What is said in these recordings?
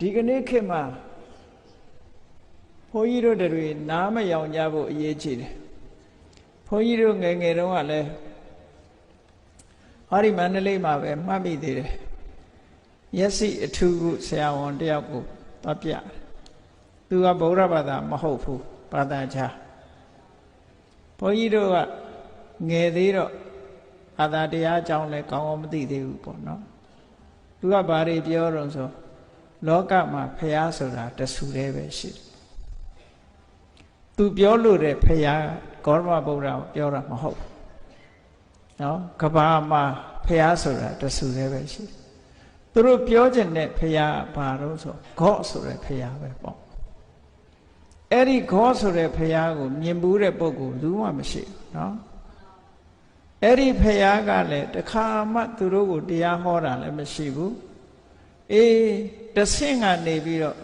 ဒီကနေ့ခေတ်မှာဘုန်းကြီးတို့တွေနားမယောင်ကြဖို့အရေးကြီးတယ်ဘုန်းကြီးတို့ငယ်ငယ်တုန်းကလည်းဟာဒီမန္တလေးမှာပဲမှတ်မိသေးတယ်မျက်စိအထူးကိုဆရာဝန်တယောက်ကိုသွားပြသူကဗုဒ္ဓဘာသာမဟုတ်ဘူးဘာသာခြားဘုန်းကြီးတို့ကငယ်သေးတော့ဘာသာတရားအကြောင်းလည်းကောင်းအောင်မသိသေးဘူးပေါ့နော်သူကဘာတွေပြောတော့ဆိုလောကမှာဖျားဆိုတာတဆူတည်းပဲရှိတယ်သူပြောလို့တဲ့ဖျားဂေါရမဗုဒ္ဓကိုပြောတာမဟုတ်ဘူးနော်ကဘာမှာဖျားဆိုတာတဆူတည်းပဲရှိတယ်သူတို့ပြောခြင်းနဲ့ဖျားဘာလို့ဆိုဂေါဆိုတဲ့ဖျားပဲပေါ့အဲ့ဒီဂေါဆိုတဲ့ဖျားကိုမြင်ဘူးတဲ့ပုဂ္ဂိုလ်ဘူးမှမရှိဘူးနော်အဲ့ဒီဖျားကလည်းတခါမှသူတို့ကိုတရားဟောတာလည်းမရှိဘူးအေးတဆင့်ကနေပြီးတော့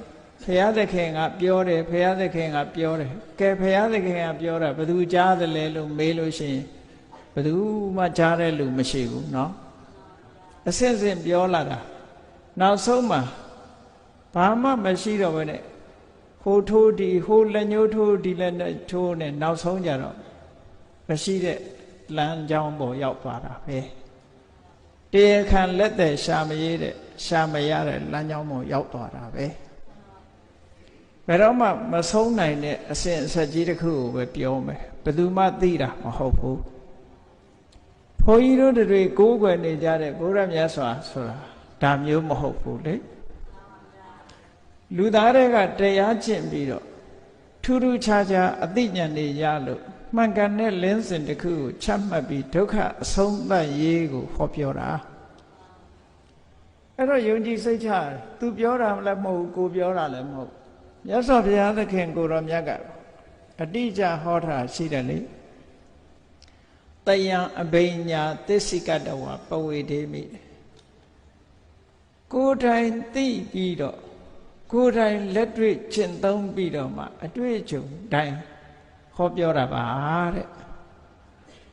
ဘုရားသခင်ကပြောတယ်ဘုရားသခင်ကပြောတယ်ကဲဘုရားသခင်ကပြောတာဘယ်သူကြားသလဲလို့မေးလို့ရှိရင်ဘယ်သူမှကြားတဲ့လူမရှိဘူးเนาะအစစ်စစ်ပြောလာတာနောက်ဆုံးမှာဘာမှမရှိတော့ဘဲနဲ့ဟိုထိုးဒီဟိုလက်ညှိုးထိုးဒီလက်ထိုးနဲ့နောက်ဆုံးကြတော့မရှိတဲ့လမ်းကြောင်းပေါ်ရောက်သွားတာပဲတရားခံလက်သက်ရှာမရတဲ့ရှာမရတဲ့လမ်းကြောင်းပေါ်ရောက်သွားတာပဲဘယ်တော့မှမဆုံးနိုင်တဲ့အစဉ်အဆက်ကြီးတစ်ခုကိုပဲပြောမယ်ဘယ်သူမှသိတာမဟုတ်ဘူးဘုန်းကြီးတို့တွေကိုးကွယ်နေကြတဲ့ဘုရားမြတ်စွာဆိုတာဒါမျိုးမဟုတ်ဘူးလေလူသားတွေကတရားကျင့်ပြီးတော့ထူးထူးခြားခြားအသိဉာဏ်တွေရလို့မှန်ကန်တဲ့လင်းစဉ်တစ်ခုကိုချမှတ်ပြီးဒုက္ခအဆုံးသတ်ရေးကိုဟောပြောတာအဲ့တော့ယုံကြည်စိတ်ချသူပြောတာလည်းမဟုတ်ကိုပြောတာလည်းမဟုတ်မြတ်စွာဘုရားသခင်ကိုတော်မြတ်ကအတိအကျဟောထားရှိတယ်လေတယံအဘိညာသစ္စိကတဝပဝေဒေမိကိုယ်တိုင်သိပြီးတော့ကိုယ်တိုင်လက်တွေ့ကျင့်သုံးပြီးတော့မှအတွေ့အကြုံတိုင်းဟောပြောတာပါတဲ့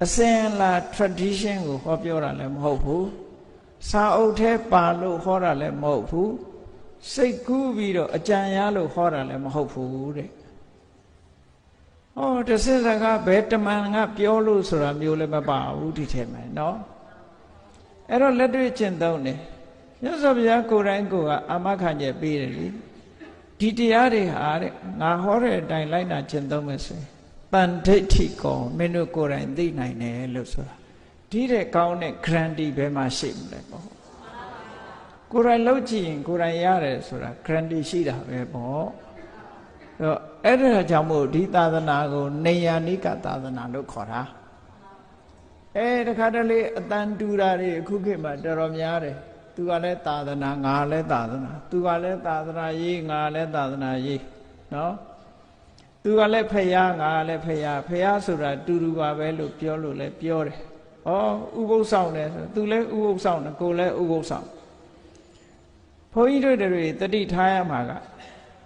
အစဉ်လာ tradition ကိုဟောပြောတာလည်းမဟုတ်ဘူးစာအုပ်ထဲပါလို့ဟောတာလည်းမဟုတ်ဘူးစိတ်ကူးပြီးတော့အကြံရလို့ဟောတာလည်းမဟုတ်ဘူးတဲ့ဟောတဆင့်စကားဘယ်တမန်ကပြောလို့ဆိုတာမျိုးလည်းမပါဘူးဒီထဲမှာเนาะအဲ့တော့လက်တွေ့ကျင့်သုံးတယ်မြတ်စွာဘုရားကိုယ်တိုင်ကိုယ်ကအာမခံချက်ပေးတယ်လေဒီတရားတွေဟာတဲ့ငါဟောတဲ့အတိုင်းလိုက်နာကျင့်သုံးမယ်ဆိုရင်တန်ဒိဋ္ဌိကောမင်းတို့ကိုယ်တိုင်သိနိုင်တယ်လို့ဆိုတာဒီတဲ့ကောင်းတဲ့ guarantee ဘယ်မှာရှိမလဲပေါ့ကိုယ်တိုင်လုပ်ကြည့်ရင်ကိုယ်တိုင်ရတယ်ဆိုတာ guarantee ရှိတာပဲပေါ့အဲ့ဒါကြောင့်မို့ဒီသာသနာကိုနေယာနိကသာသနာလို့ခေါ်တာတခါတလေအတန်တူတာတွေအခုခေတ်မှာတော်တော်များတယ်သူကလည်းသာသနာငါလည်းသာသနာသူကလည်းသာသနာရေးငါလည်းသာသနာရေးနော်သူကလည်းဖယားငါလည်းဖယားဆိုတာတူတူပါပဲလို့ပြောလို့လည်းပြောတယ်ဩဥပုသ်ဆောင်တယ်ဆိုသူလည်းဥပုသ်ဆောင်တယ်ကိုလည်းဥပုသ်ဆောင်ဘုန်းကြီးတို့တွေတတိထားရမှာက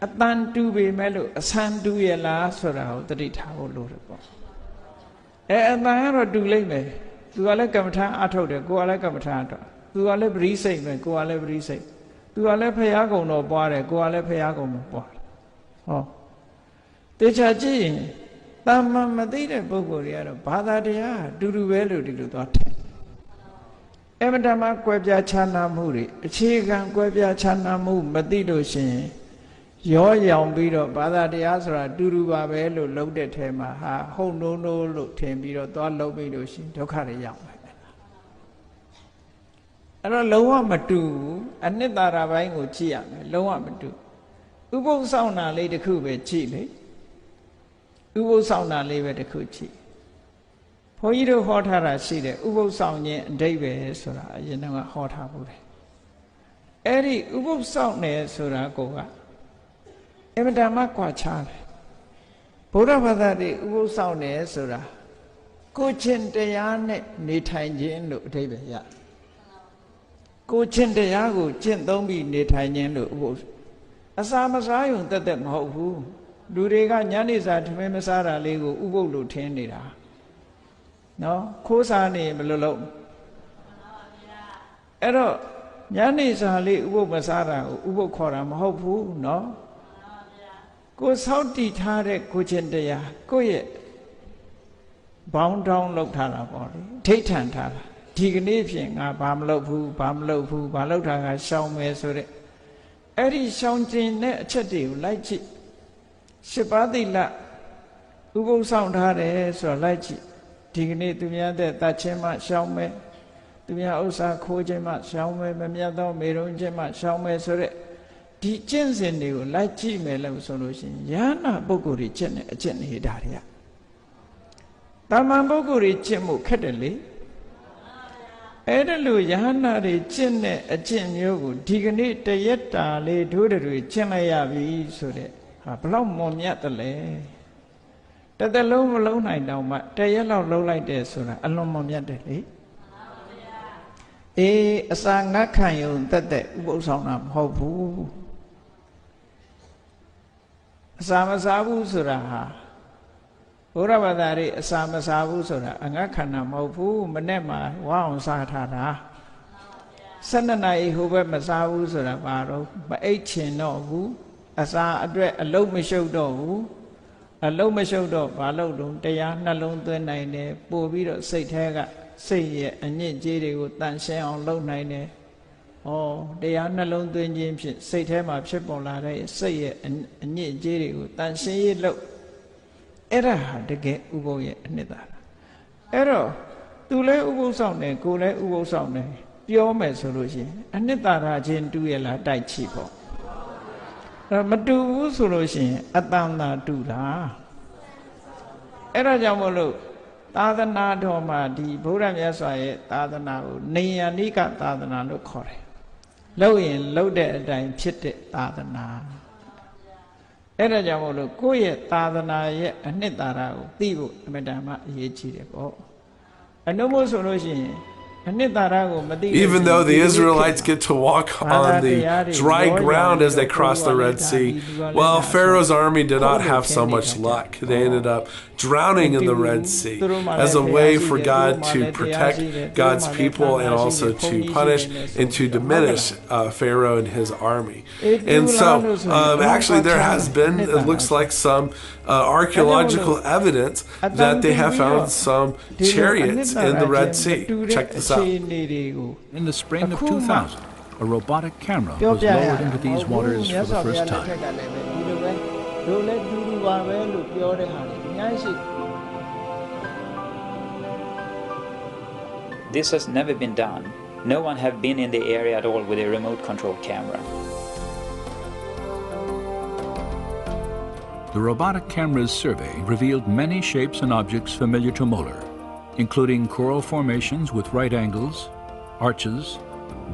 အတန်တူပေမဲ့လို့အဆန်တူရလားဆိုတာကိုတတိထားဖို့လိုတယ်ပေါ့အတန်ကတော့တူလိမ့်မယ်သူကလည်းကမ္မထာအထုတ်တယ်ကိုကလည်းကမ္မထာအထုတ်သူကလည်းပရိစိတ်ပဲကိုကလည်းပရိစိတ်သူကလည်းဖယားကုံတော်ပွားတယ်ကိုကလည်းဖယားကုံတော်ပွားတယ်ဟောတေချာကြည့်ရင်တာမန်မသိတဲ့ပုဂ္ဂိုလ်တွေကတော့ဘာသာတရားတူတူပဲလို့ဒီလိုသွားထင်အမတမကွဲပြားခြားနားမှုတွေအခြေခံကွဲပြားခြားနားမှုမသိလို့ရှိရင်ရောရောင်ပြီးတော့ဘာသာတရားဆိုတာတူတူပါပဲလို့လုံးတဲ့ထဲမှာဟာဟုတ်နိုးနိုးလို့ထင်ပြီးတော့သွားလုံးပြီးလို့ရှိရင်ဒုက္ခတွေရောက်မယ်အဲ့တော့လုံးဝမတူဘူးအနှစ်သာရပိုင်းကိုကြည့်ရမယ်လုံးဝမတူဥပုသ်ဆောင်တာလေးတစ်ခုပဲကြည့်လေဥပုသ်ဆောင်တာလေးပဲတစ်ခုကြည့်ဘုန်းကြီးတို့ဟောထားတာရှိတယ်ဥပုသ်ဆောင်ခြင်းအဓိပ္ပာယ်ဆိုတာအရင်ကဟောထားဘူးတယ်အဲ့ဒီဥပုသ်ဆောင်တယ်ဆိုတာကအင်မတန်မှကွာခြားတယ်ဗုဒ္ဓဘာသာတွေဥပုသ်ဆောင်တယ်ဆိုတာကိုချင်းတရားနဲ့နေထိုင်ခြင်းလို့အဓိပ္ပာယ်ရကိုချင်းတရားကိုကျင့်သုံးပြီးနေထိုင်ခြင်းလို့ဥပုသ်အစာမစားရုံတက်တက်မဟုတ်ဘူးလူတွေကညနေစာထမင်းမစားတာလေးကိုဥပုသ်လို့ထင်နေတာနော်ခိုးစားနေဘယ်လိုလုပ်အဲ့တော့ ညနေစာလေးဥပုပ်မစားတာကိုဥပုပ်ခေါ်တာမဟုတ်ဘူးနော်ကိုစောင့်တည်ထားတဲ့ကိုချင်းတရားကိုရဲ့ဘောင်းတောင်းလောက်ထားတာပေါ့လေထိတ်ထန်ထားတာဒီကနေ့ဖြင့်ငါဘာမလုပ်ဘူးဘာလုပ်တာကရှောင်မယ်ဆိုတဲ့အဲ့ဒီရှောင်ကျင်တဲ့အချက်တွေကိုလိုက်ကြည့်၈ပါးသီလဥပုပ်ဆောင်ထားတယ်ဆိုတော့လိုက်ကြည့်ဒီကနေ့သူများတဲ့တတ်ချင်းမှရှောင်မယ်သူများဥစ္စာခိုးခြင်းမှရှောင်မယ်မမြတ်သောမေရုံခြင်းမှရှောင်မယ်ဆိုတဲ့ဒီကျင့်စဉ်တွေကိုလိုက်ကြည့်မယ်လို့ဆိုလို့ရှိရင်ယ ahanan ပုဂ္ဂိုလ်တွေကျင့်တဲ့အကျင့်နေတာတွေကတာမန်ပုဂ္ဂိုလ်တွေကျင့်မှုခက်တယ်လေအဲ့ဒါလို့ယ ahanan တွေကျင့်တဲ့အကျင့်မျိုးကိုဒီကနေ့တရက်တာလေးတို့တွေကျင့်လိုက်ရပြီဆိုတဲ့ဟာဘလောက်မွန်မြတ်တယ်လဲတစ်သက်လုံးမလုံးနိုင်တော့မှတရက်လောက်လုံးလိုက်တယ်ဆိုတာအလွန်မွန်မြတ်တယ်လေအေးအစာငတ်ခံယုံတက်တဲ့ဥပုသ်ဆောင်တာမဟုတ်ဘူးအစာမစားဘူးဆိုတာဟာဘုရားဘာသာရေးအစာမစားဘူးဆိုတာအငတ်ခန္ဓာမဟုတ်ဘူးမနဲ့မှာဝါအောင်စားထားတာ12နာရီဟိုဘက်မစားဘူးဆိုတာဘာတော့မအိတ်ချင်တော့ဘူးအစာအတွက်အလုံးမရှုပ်တော့ဘူးအလုံးမရှုပ်တော့ဘာလို့တုံးတရားနှလုံးသွင်းနိုင်တယ်ပို့ပြီးတော့စိတ်แท้ကစိတ်ရဲ့အညစ်အကြေးတွေကိုတန်ရှင်းအောင်လုပ်နိုင်တယ်။ဩတရားနှလုံးသွင်းခြင်းဖြင့်စိတ်ထဲမှာဖြစ်ပေါ်လာတဲ့စိတ်ရဲ့အညစ်အကြေးတွေကိုတန်ရှင်းရေးလုပ်အဲ့ဒါဟာတကယ်ဥပုပ်ရဲ့အနှစ်သာရ။အဲ့တော့သူလည်းဥပုပ်ဆောင်တယ်ကိုယ်လည်းဥပုပ်ဆောင်တယ်ပြောမယ်ဆိုလို့ရှိရင်အနှစ်သာရချင်းတူရလားတိုက်ချိပေါ့။အဲ့မတူဘူးဆိုလို့ရှိရင်အတန်သာတူတာ။အဲ့ဒါကြောင့်မို့လို့သာသနာတော်မှာဒီဗုဒ္ဓမြတ်စွာရဲ့သာသနာကိုနေယနိကသာသနာလို့ခေါ်တယ်။လှုပ်ရင်လှုပ်တဲ့အတိုင်းဖြစ်တဲ့သာသနာ။အဲ့ဒါကြောင့်မို့လို့ကိုယ့်ရဲ့သာသနာရဲ့အနှစ်သာရကိုသိဖို့အမြဲတမ်းအရေးကြီးတယ်ပေါ့။အနုမို့ဆိုလို့ရှိရင် Even though the Israelites get to walk on the dry ground as they cross the Red Sea, well, Pharaoh's army did not have so much luck. They ended up drowning in the Red Sea as a way for God to protect God's people and also to punish and to diminish Pharaoh and his army. And so, actually, there has been, it looks like, some archaeological evidence that they have found some chariots in the Red Sea. Check this out. In the spring of 2000, a robotic camera was lowered into these waters for the first time. This has never been done. No one have been in the area at all with a remote control camera. The robotic camera's survey revealed many shapes and objects familiar to Moeller, including coral formations with right angles, arches,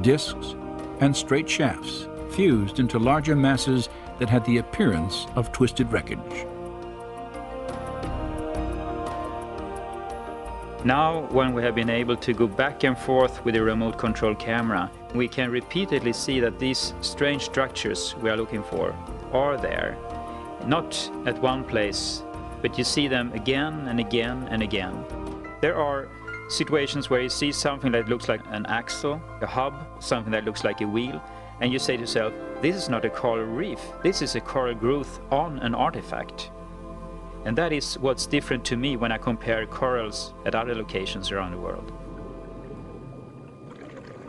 discs, and straight shafts fused into larger masses that had the appearance of twisted wreckage. Now, when we have been able to go back and forth with a remote control camera, we can repeatedly see that these strange structures we are looking for are there. Not at one place, but you see them again and again and again. There are situations where you see something that looks like an axle, a hub, something that looks like a wheel, and you say to yourself, this is not a coral reef, this is a coral growth on an artifact. And that is what's different to me when I compare corals at other locations around the world.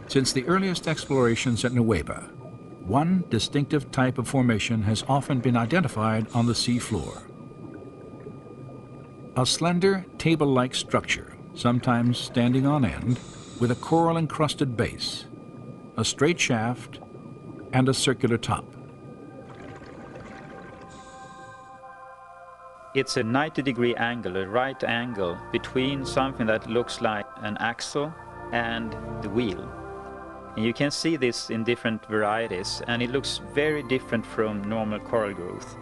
Since the earliest explorations at Nueva, one distinctive type of formation has often been identified on the sea floor. A slender, table-like structure, sometimes standing on end, with a coral-encrusted base, a straight shaft, and a circular top. It's a 90-degree angle, a right angle, between something that looks like an axle and the wheel. And you can see this in different varieties, and it looks very different from normal coral growth.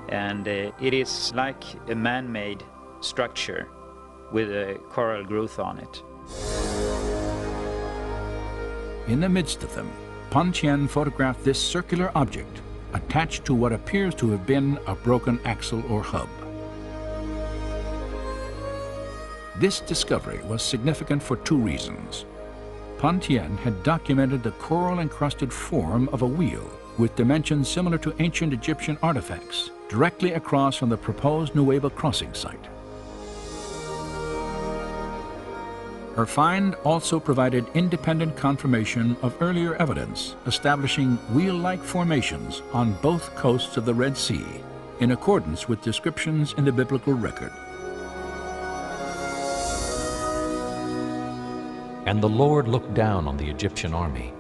And it is like a man-made structure with a coral growth on it. In the midst of them, Pan Chien photographed this circular object attached to what appears to have been a broken axle or hub. This discovery was significant for two reasons. Pontien had documented the coral-encrusted form of a wheel with dimensions similar to ancient Egyptian artifacts, directly across from the proposed Nueva crossing site. Her find also provided independent confirmation of earlier evidence establishing wheel-like formations on both coasts of the Red Sea, in accordance with descriptions in the biblical record. And the Lord looked down on the Egyptian army,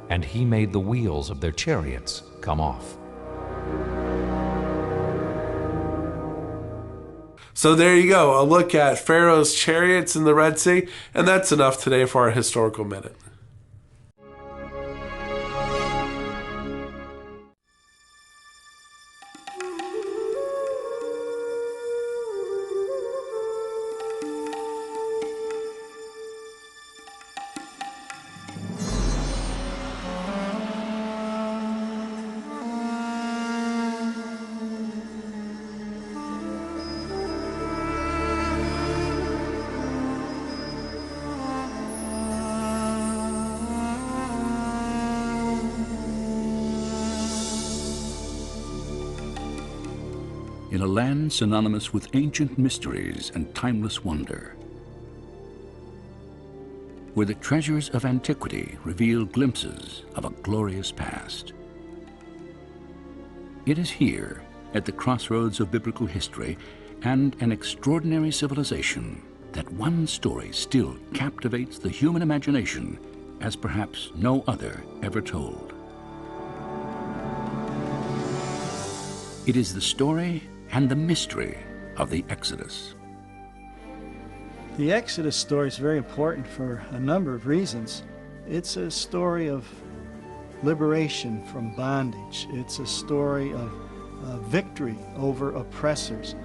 and he made the wheels of their chariots come off. So there you go, a look at Pharaoh's chariots in the Red Sea, and that's enough today for our Historical Minute. In a land synonymous with ancient mysteries and timeless wonder, where the treasures of antiquity reveal glimpses of a glorious past. It is here, at the crossroads of biblical history and an extraordinary civilization, that one story still captivates the human imagination as perhaps no other ever told. It is the story and the mystery of the Exodus. The Exodus story is very important for a number of reasons. It's a story of liberation from bondage. It's a story of victory over oppressors.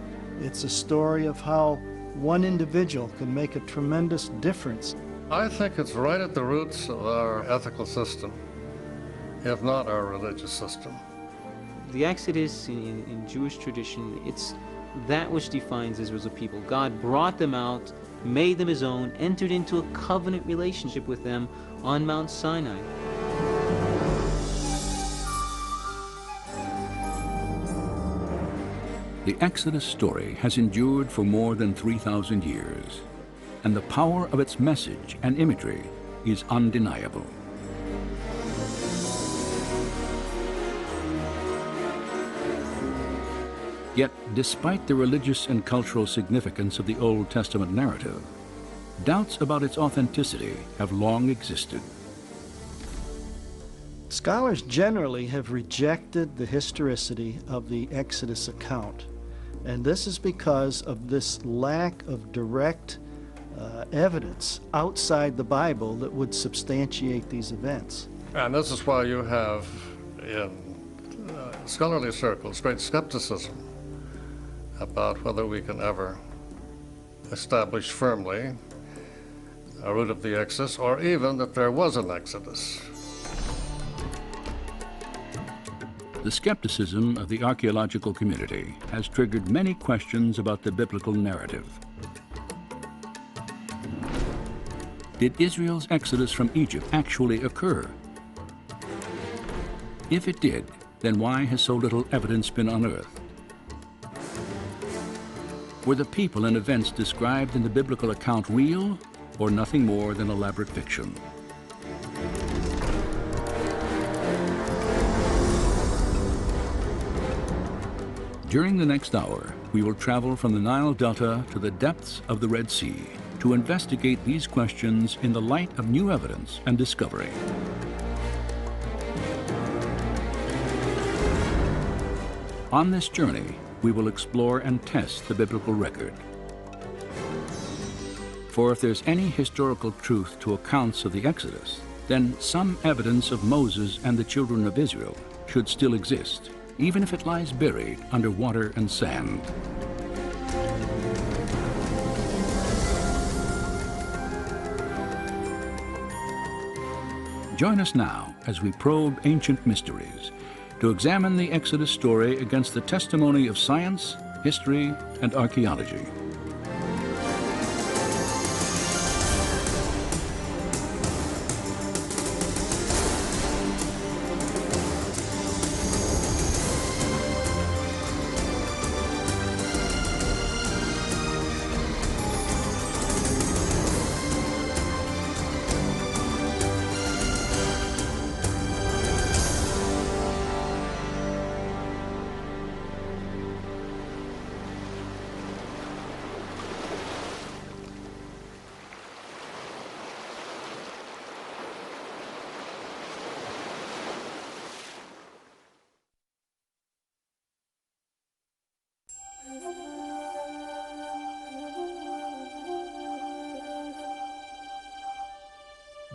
It's a story of how one individual can make a tremendous difference. I think it's right at the roots of our ethical system, if not our religious system. The Exodus in Jewish tradition, it's that which defines Israel as a people. God brought them out, made them his own, entered into a covenant relationship with them on Mount Sinai. The Exodus story has endured for more than 3,000 years, and the power of its message and imagery is undeniable. Yet, despite the religious and cultural significance of the Old Testament narrative, doubts about its authenticity have long existed. Scholars generally have rejected the historicity of the Exodus account, and this is because of this lack of direct evidence outside the Bible that would substantiate these events. And this is why you have, in scholarly circles, great skepticism about whether we can ever establish firmly a root of the Exodus, or even that there was an Exodus. The skepticism of the archaeological community has triggered many questions about the biblical narrative. Did Israel's exodus from Egypt actually occur? If it did, then why has so little evidence been unearthed? Were the people and events described in the biblical account real, or nothing more than elaborate fiction? During the next hour, we will travel from the Nile Delta to the depths of the Red Sea to investigate these questions in the light of new evidence and discovery. On this journey, we will explore and test the biblical record. For if there's any historical truth to accounts of the Exodus, then some evidence of Moses and the children of Israel should still exist, even if it lies buried under water and sand. Join us now as we probe ancient mysteries to examine the Exodus story against the testimony of science, history, and archaeology.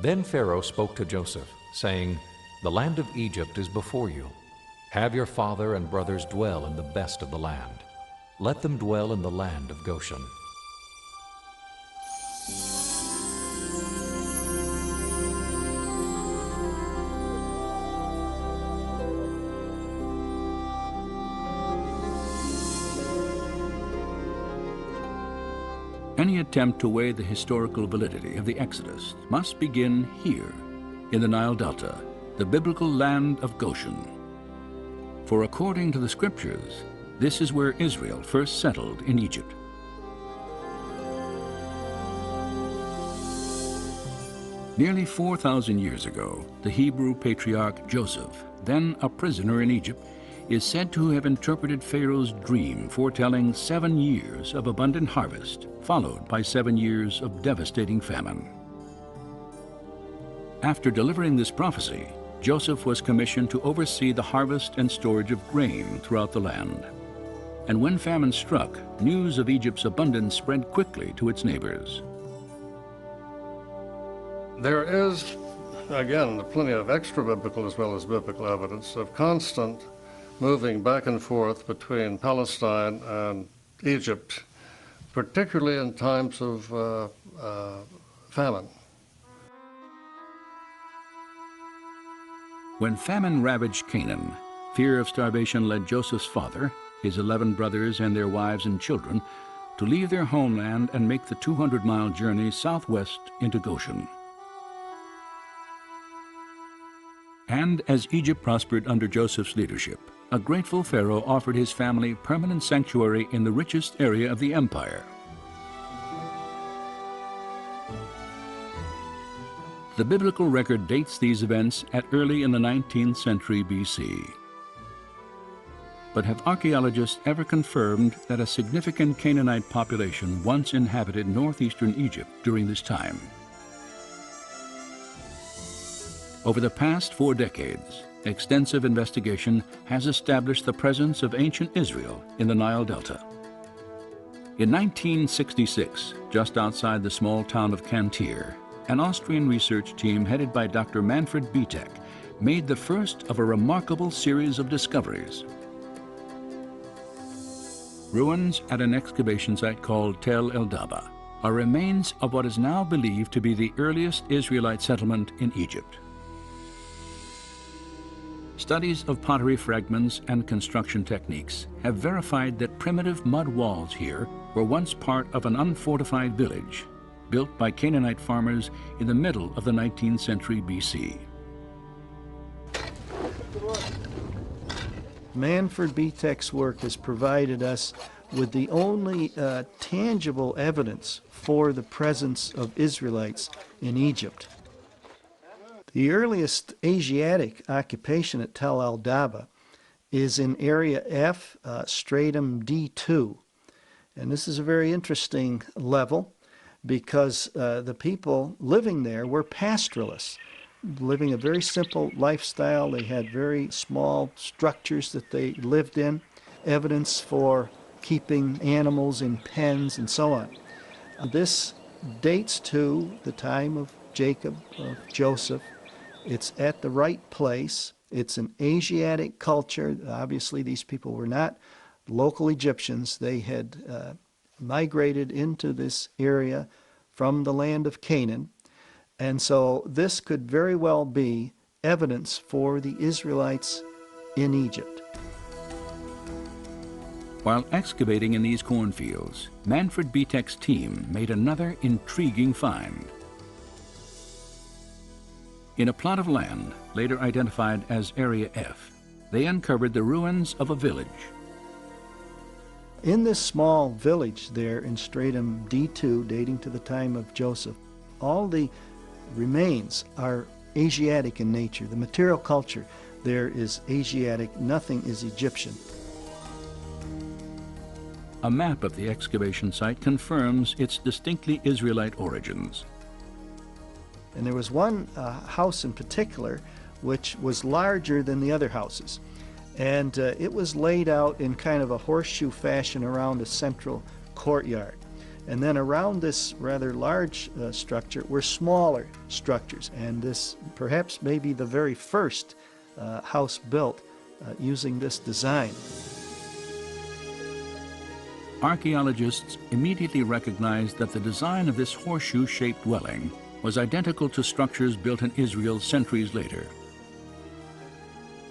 Then Pharaoh spoke to Joseph, saying, "The land of Egypt is before you. Have your father and brothers dwell in the best of the land. Let them dwell in the land of Goshen." Any attempt to weigh the historical validity of the Exodus must begin here, in the Nile Delta, the biblical land of Goshen. For according to the scriptures, this is where Israel first settled in Egypt. Nearly 4,000 years ago, the Hebrew patriarch Joseph, then a prisoner in Egypt, is said to have interpreted Pharaoh's dream foretelling 7 years of abundant harvest, followed by 7 years of devastating famine. After delivering this prophecy, Joseph was commissioned to oversee the harvest and storage of grain throughout the land. And when famine struck, news of Egypt's abundance spread quickly to its neighbors. There is, again, plenty of extra-biblical as well as biblical evidence of constant moving back and forth between Palestine and Egypt, particularly in times of famine. When famine ravaged Canaan, fear of starvation led Joseph's father, his 11 brothers and their wives and children, to leave their homeland and make the 200-mile journey southwest into Goshen. And as Egypt prospered under Joseph's leadership, a grateful Pharaoh offered his family permanent sanctuary in the richest area of the empire. The biblical record dates these events at early in the 19th century BC. But have archaeologists ever confirmed that a significant Canaanite population once inhabited northeastern Egypt during this time? Over the past 4 decades, extensive investigation has established the presence of ancient Israel in the Nile Delta. In 1966, just outside the small town of Cantir, an Austrian research team headed by Dr. Manfred Bietek made the first of a remarkable series of discoveries. Ruins at an excavation site called Tel El Daba are remains of what is now believed to be the earliest Israelite settlement in Egypt. Studies of pottery fragments and construction techniques have verified that primitive mud walls here were once part of an unfortified village built by Canaanite farmers in the middle of the 19th century BC. Manfred Bietek's work has provided us with the only tangible evidence for the presence of Israelites in Egypt. The earliest Asiatic occupation at Tel El Daba is in Area F, Stratum D2. And this is a very interesting level because the people living there were pastoralists, living a very simple lifestyle. They had very small structures that they lived in, evidence for keeping animals in pens and so on. This dates to the time of Jacob, of Joseph. It's at the right place. It's an Asiatic culture. Obviously, these people were not local Egyptians. They had migrated into this area from the land of Canaan. And so this could very well be evidence for the Israelites in Egypt. While excavating in these cornfields, Manfred Bietek's team made another intriguing find. In a plot of land, later identified as Area F, they uncovered the ruins of a village. In this small village there in Stratum D2, dating to the time of Joseph, all the remains are Asiatic in nature. The material culture there is Asiatic, nothing is Egyptian. A map of the excavation site confirms its distinctly Israelite origins. And there was one house in particular which was larger than the other houses. And it was laid out in kind of a horseshoe fashion around a central courtyard. And then around this rather large structure were smaller structures, and this perhaps may be the very first house built using this design. Archaeologists immediately recognized that the design of this horseshoe-shaped dwelling was identical to structures built in Israel centuries later.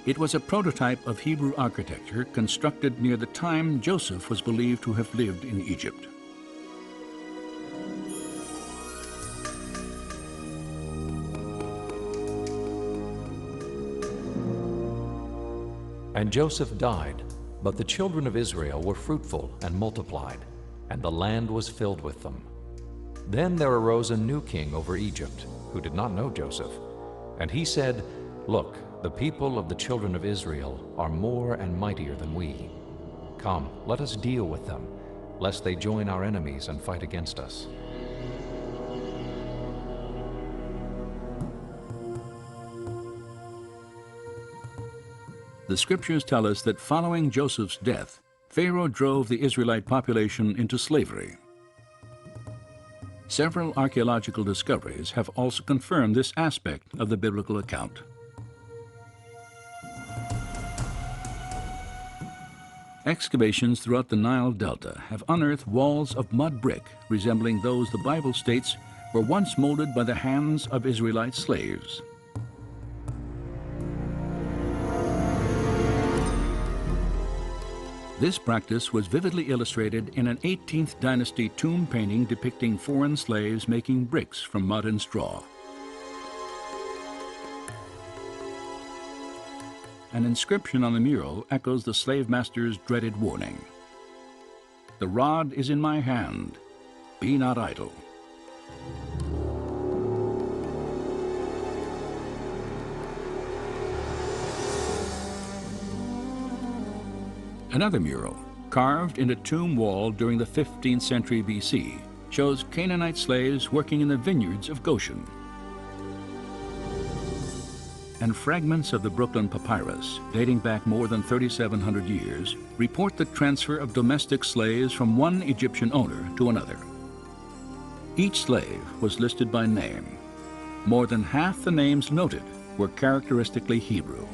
It was a prototype of Hebrew architecture constructed near the time Joseph was believed to have lived in Egypt. And Joseph died, but the children of Israel were fruitful and multiplied, and the land was filled with them. Then there arose a new king over Egypt, who did not know Joseph. And he said, "Look, the people of the children of Israel are more and mightier than we. Come, let us deal with them, lest they join our enemies and fight against us." The scriptures tell us that following Joseph's death, Pharaoh drove the Israelite population into slavery. Several archaeological discoveries have also confirmed this aspect of the biblical account. Excavations throughout the Nile Delta have unearthed walls of mud brick resembling those the Bible states were once molded by the hands of Israelite slaves. This practice was vividly illustrated in an 18th dynasty tomb painting depicting foreign slaves making bricks from mud and straw. An inscription on the mural echoes the slave master's dreaded warning. "The rod is in my hand, be not idle." Another mural, carved in a tomb wall during the 15th century BC, shows Canaanite slaves working in the vineyards of Goshen. And fragments of the Brooklyn Papyrus, dating back more than 3,700 years, report the transfer of domestic slaves from one Egyptian owner to another. Each slave was listed by name. More than half the names noted were characteristically Hebrew.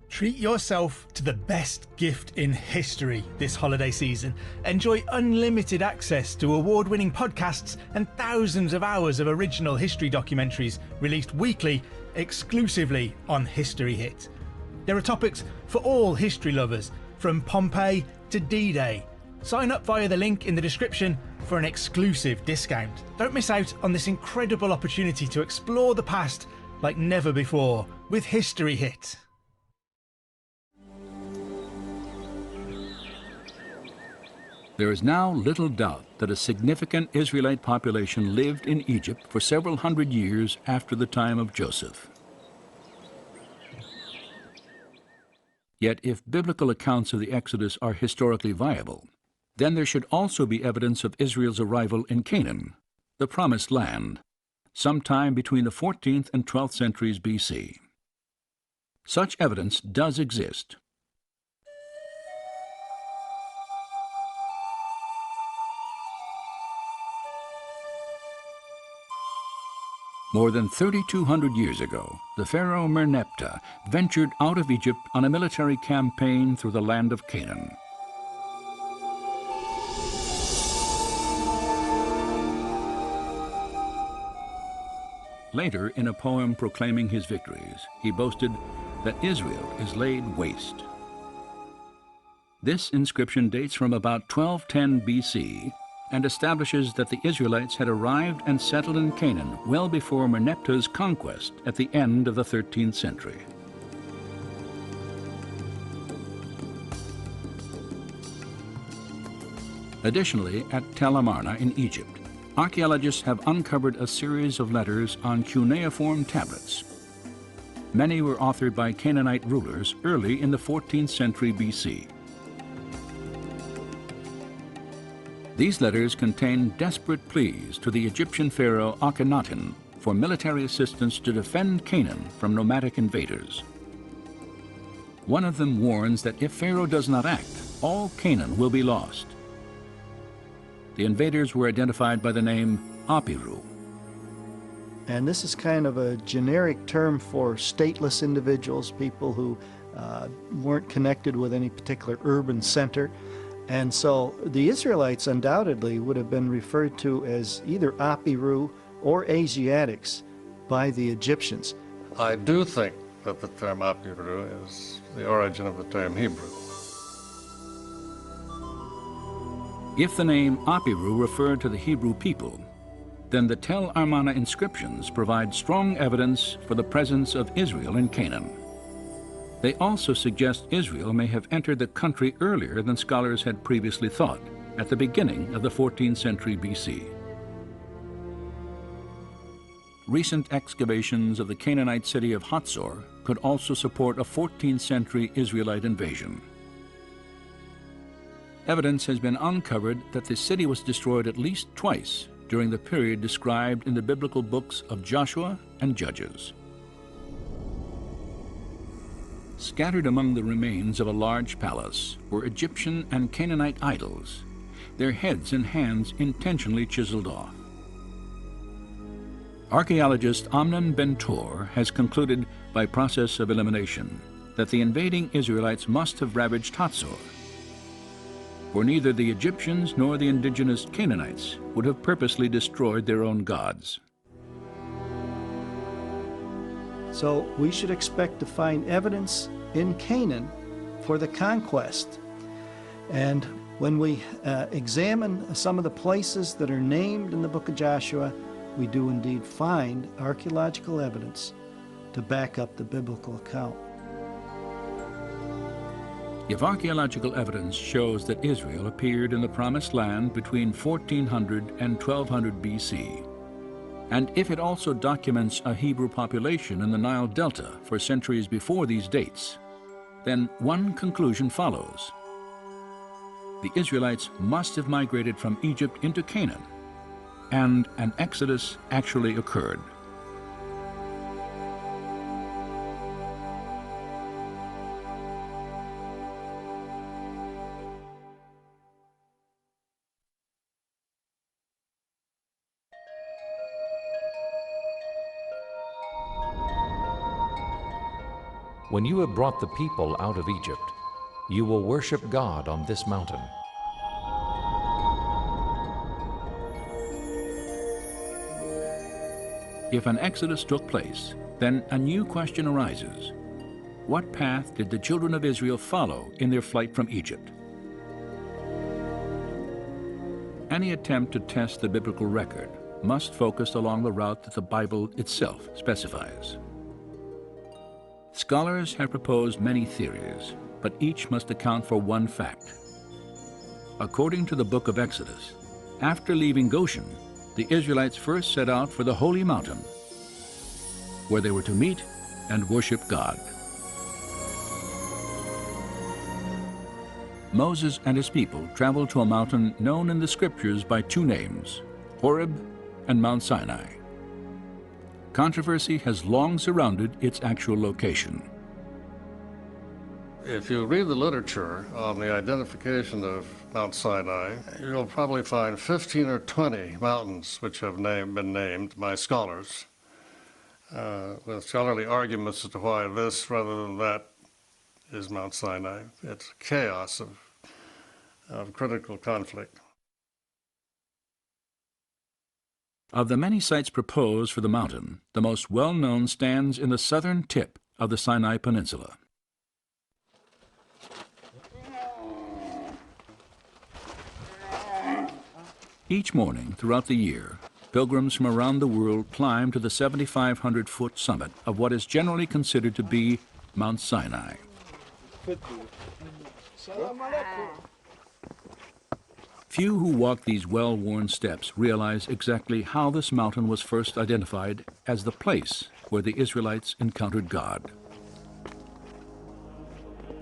Treat yourself to the best gift in history this holiday season. Enjoy unlimited access to award-winning podcasts and thousands of hours of original history documentaries released weekly exclusively on History Hit. There are topics for all history lovers, from Pompeii to D-Day. Sign up via the link in the description for an exclusive discount. Don't miss out on this incredible opportunity to explore the past like never before with History Hit. There is now little doubt that a significant Israelite population lived in Egypt for several hundred years after the time of Joseph. Yet if biblical accounts of the Exodus are historically viable, then there should also be evidence of Israel's arrival in Canaan, the Promised Land, sometime between the 14th and 12th centuries BC. Such evidence does exist. More than 3,200 years ago, the pharaoh Merneptah ventured out of Egypt on a military campaign through the land of Canaan. Later, in a poem proclaiming his victories, he boasted that Israel is laid waste. This inscription dates from about 1210 BC and establishes that the Israelites had arrived and settled in Canaan well before Merneptah's conquest at the end of the 13th century. Additionally, at Tel Amarna in Egypt, archaeologists have uncovered a series of letters on cuneiform tablets. Many were authored by Canaanite rulers early in the 14th century BC. These letters contain desperate pleas to the Egyptian pharaoh Akhenaten for military assistance to defend Canaan from nomadic invaders. One of them warns that if Pharaoh does not act, all Canaan will be lost. The invaders were identified by the name Apiru. And this is kind of a generic term for stateless individuals, people who weren't connected with any particular urban center. And so the Israelites undoubtedly would have been referred to as either Apiru or Asiatics by the Egyptians. I do think that the term Apiru is the origin of the term Hebrew. If the name Apiru referred to the Hebrew people, then the Tel Armana inscriptions provide strong evidence for the presence of Israel in Canaan. They also suggest Israel may have entered the country earlier than scholars had previously thought, at the beginning of the 14th century BC. Recent excavations of the Canaanite city of Hatzor could also support a 14th century Israelite invasion. Evidence has been uncovered that the city was destroyed at least twice during the period described in the biblical books of Joshua and Judges. Scattered among the remains of a large palace were Egyptian and Canaanite idols, their heads and hands intentionally chiseled off. Archaeologist Amnon Ben-Tor has concluded by process of elimination that the invading Israelites must have ravaged Hatzor, for neither the Egyptians nor the indigenous Canaanites would have purposely destroyed their own gods. So we should expect to find evidence in Canaan for the conquest. And when we examine some of the places that are named in the book of Joshua, we do indeed find archaeological evidence to back up the biblical account. If archaeological evidence shows that Israel appeared in the Promised Land between 1400 and 1200 BC, and if it also documents a Hebrew population in the Nile Delta for centuries before these dates, then one conclusion follows. The Israelites must have migrated from Egypt into Canaan, and an exodus actually occurred. When you have brought the people out of Egypt, you will worship God on this mountain. If an exodus took place, then a new question arises. What path did the children of Israel follow in their flight from Egypt? Any attempt to test the biblical record must focus along the route that the Bible itself specifies. Scholars have proposed many theories, but each must account for one fact. According to the book of Exodus, after leaving Goshen, the Israelites first set out for the holy mountain, where they were to meet and worship God. Moses and his people traveled to a mountain known in the scriptures by two names, Horeb and Mount Sinai. Controversy has long surrounded its actual location. If you read the literature on the identification of Mount Sinai, you'll probably find 15 or 20 mountains which have been named by scholars, with scholarly arguments as to why this rather than that is Mount Sinai. It's chaos of critical conflict. Of the many sites proposed for the mountain, the most well-known stands in the southern tip of the Sinai Peninsula. Each morning throughout the year, pilgrims from around the world climb to the 7,500-foot summit of what is generally considered to be Mount Sinai. Few who walk these well-worn steps realize exactly how this mountain was first identified as the place where the Israelites encountered God.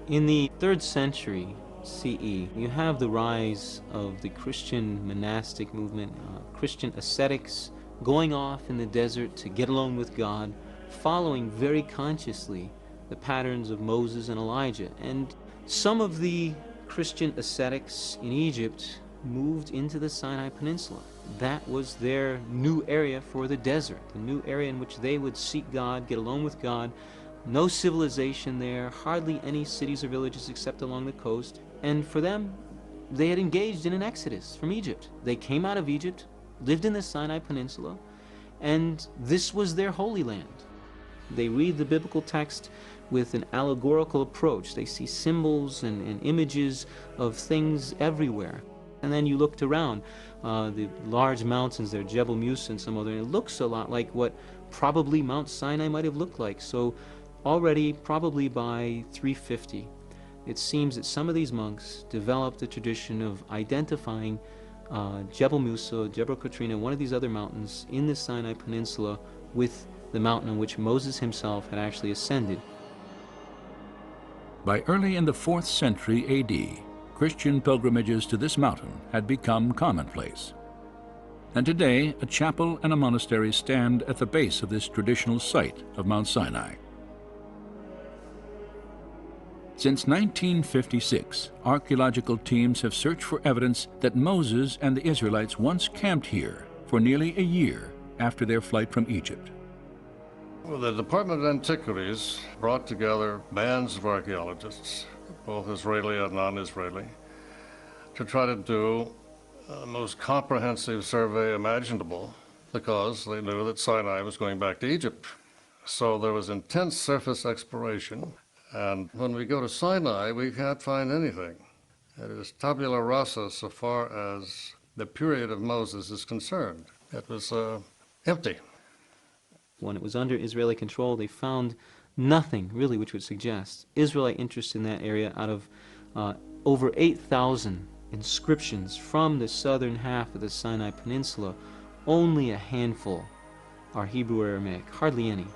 In the 3rd century CE, you have the rise of the Christian monastic movement, Christian ascetics going off in the desert to get alone with God, following very consciously the patterns of Moses and Elijah. And some of the Christian ascetics in Egypt moved into the Sinai Peninsula. That was their new area for the desert, the new area in which they would seek God, get alone with God. No civilization there, hardly any cities or villages except along the coast. And for them, they had engaged in an exodus from Egypt. They came out of Egypt, lived in the Sinai Peninsula, and this was their holy land. They read the biblical text with an allegorical approach. They see symbols and images of things everywhere. And then you looked around, the large mountains there, Jebel Musa and some other, and it looks a lot like what probably Mount Sinai might have looked like. So already, probably by 350, it seems that some of these monks developed a tradition of identifying Jebel Musa, Jebel Katrina, one of these other mountains in the Sinai Peninsula with the mountain on which Moses himself had actually ascended. By early in the 4th century AD, Christian pilgrimages to this mountain had become commonplace. And today, a chapel and a monastery stand at the base of this traditional site of Mount Sinai. Since 1956, archaeological teams have searched for evidence that Moses and the Israelites once camped here for nearly a year after their flight from Egypt. Well, the Department of Antiquities brought together bands of archaeologists, both Israeli and non-Israeli, to try to do the most comprehensive survey imaginable, because they knew that Sinai was going back to Egypt. So there was intense surface exploration, and when we go to Sinai, we can't find anything. It is tabula rasa so far as the period of Moses is concerned. It was empty. When it was under Israeli control, they found nothing really which would suggest Israelite interest in that area. Out of over 8,000 inscriptions from the southern half of the Sinai Peninsula, only a handful are Hebrew or Aramaic, hardly any.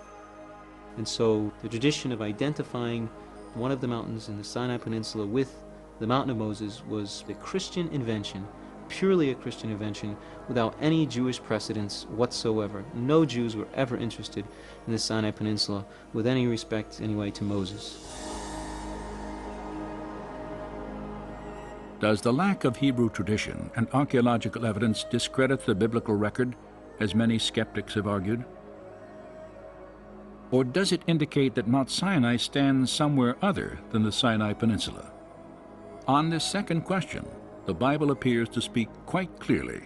And so the tradition of identifying one of the mountains in the Sinai Peninsula with the Mountain of Moses was a Christian invention, purely a Christian invention, without any Jewish precedence whatsoever. No Jews were ever interested in the Sinai Peninsula with any respect, anyway, to Moses. Does the lack of Hebrew tradition and archaeological evidence discredit the biblical record, as many skeptics have argued? Or does it indicate that Mount Sinai stands somewhere other than the Sinai Peninsula? On this second question, the Bible appears to speak quite clearly.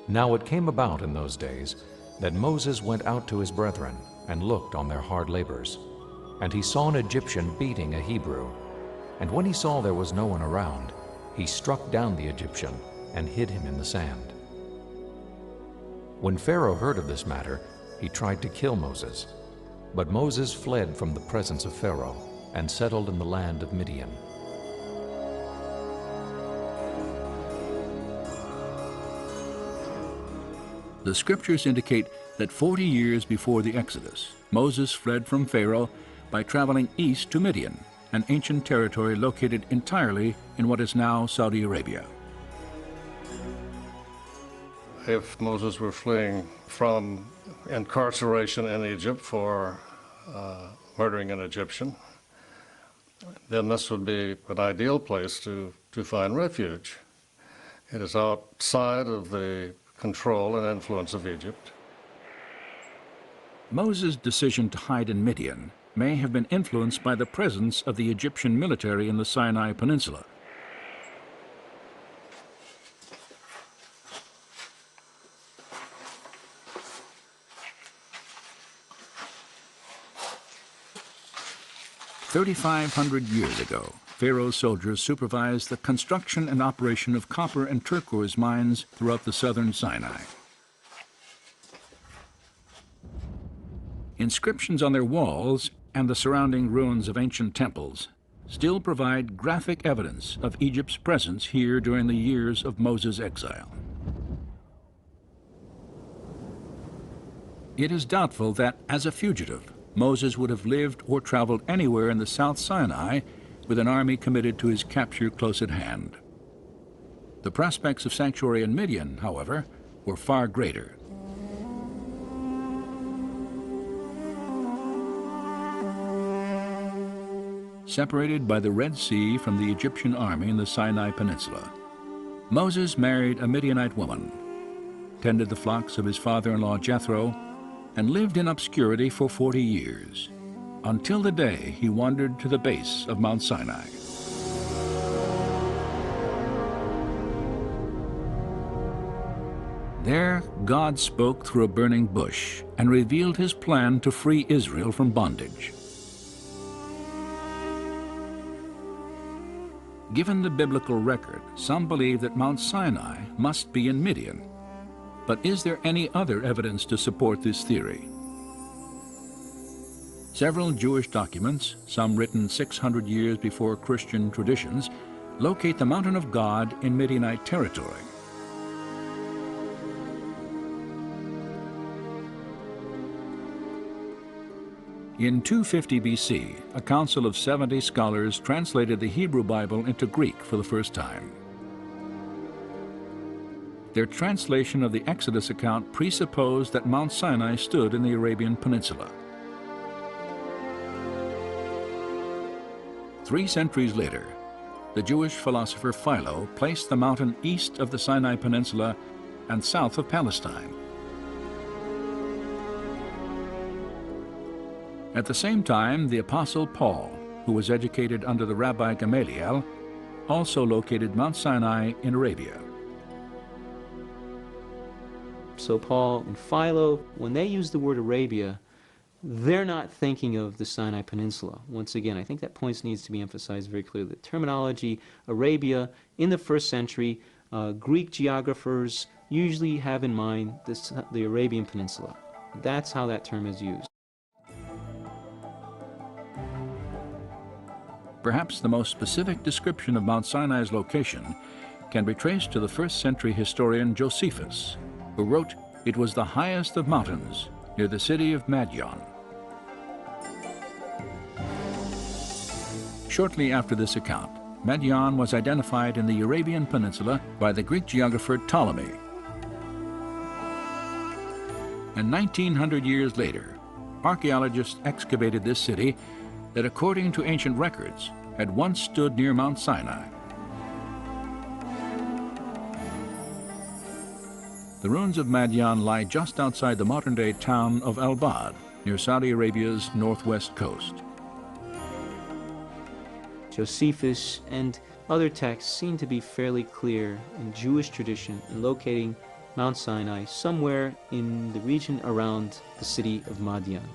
Now it came about in those days that Moses went out to his brethren and looked on their hard labors. And he saw an Egyptian beating a Hebrew. And when he saw there was no one around, he struck down the Egyptian and hid him in the sand. When Pharaoh heard of this matter, he tried to kill Moses. But Moses fled from the presence of Pharaoh and settled in the land of Midian. The scriptures indicate that 40 years before the Exodus, Moses fled from Pharaoh by traveling east to Midian, an ancient territory located entirely in what is now Saudi Arabia. If Moses were fleeing from incarceration in Egypt for murdering an Egyptian, then this would be an ideal place to find refuge. It is outside of the control and influence of Egypt. Moses' decision to hide in Midian may have been influenced by the presence of the Egyptian military in the Sinai Peninsula. "3,500 years ago, Pharaoh's soldiers supervised the construction and operation of copper and turquoise mines throughout the southern Sinai. Inscriptions on their walls and the surrounding ruins of ancient temples still provide graphic evidence of Egypt's presence here during the years of Moses' exile. It is doubtful that, as a fugitive, Moses would have lived or traveled anywhere in the South Sinai with an army committed to his capture close at hand. The prospects of sanctuary in Midian, however, were far greater. separated by the Red Sea from the Egyptian army in the Sinai Peninsula. Moses married a Midianite woman, tended the flocks of his father-in-law Jethro, and lived in obscurity for 40 years, until the day he wandered to the base of Mount Sinai. There, God spoke through a burning bush and revealed his plan to free Israel from bondage. Given the biblical record, some believe that Mount Sinai must be in Midian. But is there any other evidence to support this theory? Several Jewish documents, some written 600 years before Christian traditions, locate the mountain of God in Midianite territory. In 250 BC, a council of 70 scholars translated the Hebrew Bible into Greek for the first time. Their translation of the Exodus account presupposed that Mount Sinai stood in the Arabian Peninsula. 3 centuries later, the Jewish philosopher Philo placed the mountain east of the Sinai Peninsula and south of Palestine. At the same time, the Apostle Paul, who was educated under the Rabbi Gamaliel, also located Mount Sinai in Arabia. So Paul and Philo, when they use the word Arabia, they're not thinking of the Sinai Peninsula. Once again, I think that point needs to be emphasized very clearly. The terminology Arabia in the first century, Greek geographers usually have in mind the Arabian Peninsula. That's how that term is used. Perhaps the most specific description of Mount Sinai's location can be traced to the first century historian Josephus, who wrote, "It was the highest of mountains, near the city of Madian." Shortly after this account, Madian was identified in the Arabian Peninsula by the Greek geographer Ptolemy. And 1900 years later, archaeologists excavated this city that, according to ancient records, had once stood near Mount Sinai. The ruins of Madian lie just outside the modern-day town of Al-Bad, near Saudi Arabia's northwest coast. Josephus and other texts seem to be fairly clear in Jewish tradition in locating Mount Sinai somewhere in the region around the city of Madian.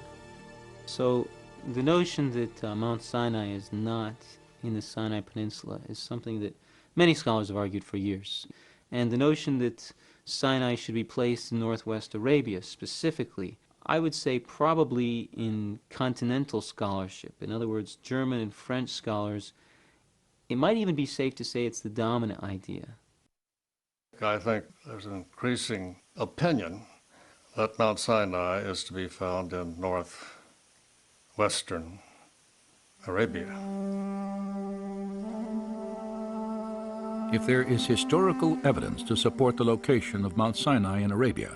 So the notion that Mount Sinai is not in the Sinai Peninsula is something that many scholars have argued for years. And the notion that Sinai should be placed in northwest Arabia specifically, I would say probably in continental scholarship, in other words, German and French scholars, it might even be safe to say it's the dominant idea. I think there's an increasing opinion that Mount Sinai is to be found in northwestern Arabia. If there is historical evidence to support the location of Mount Sinai in Arabia,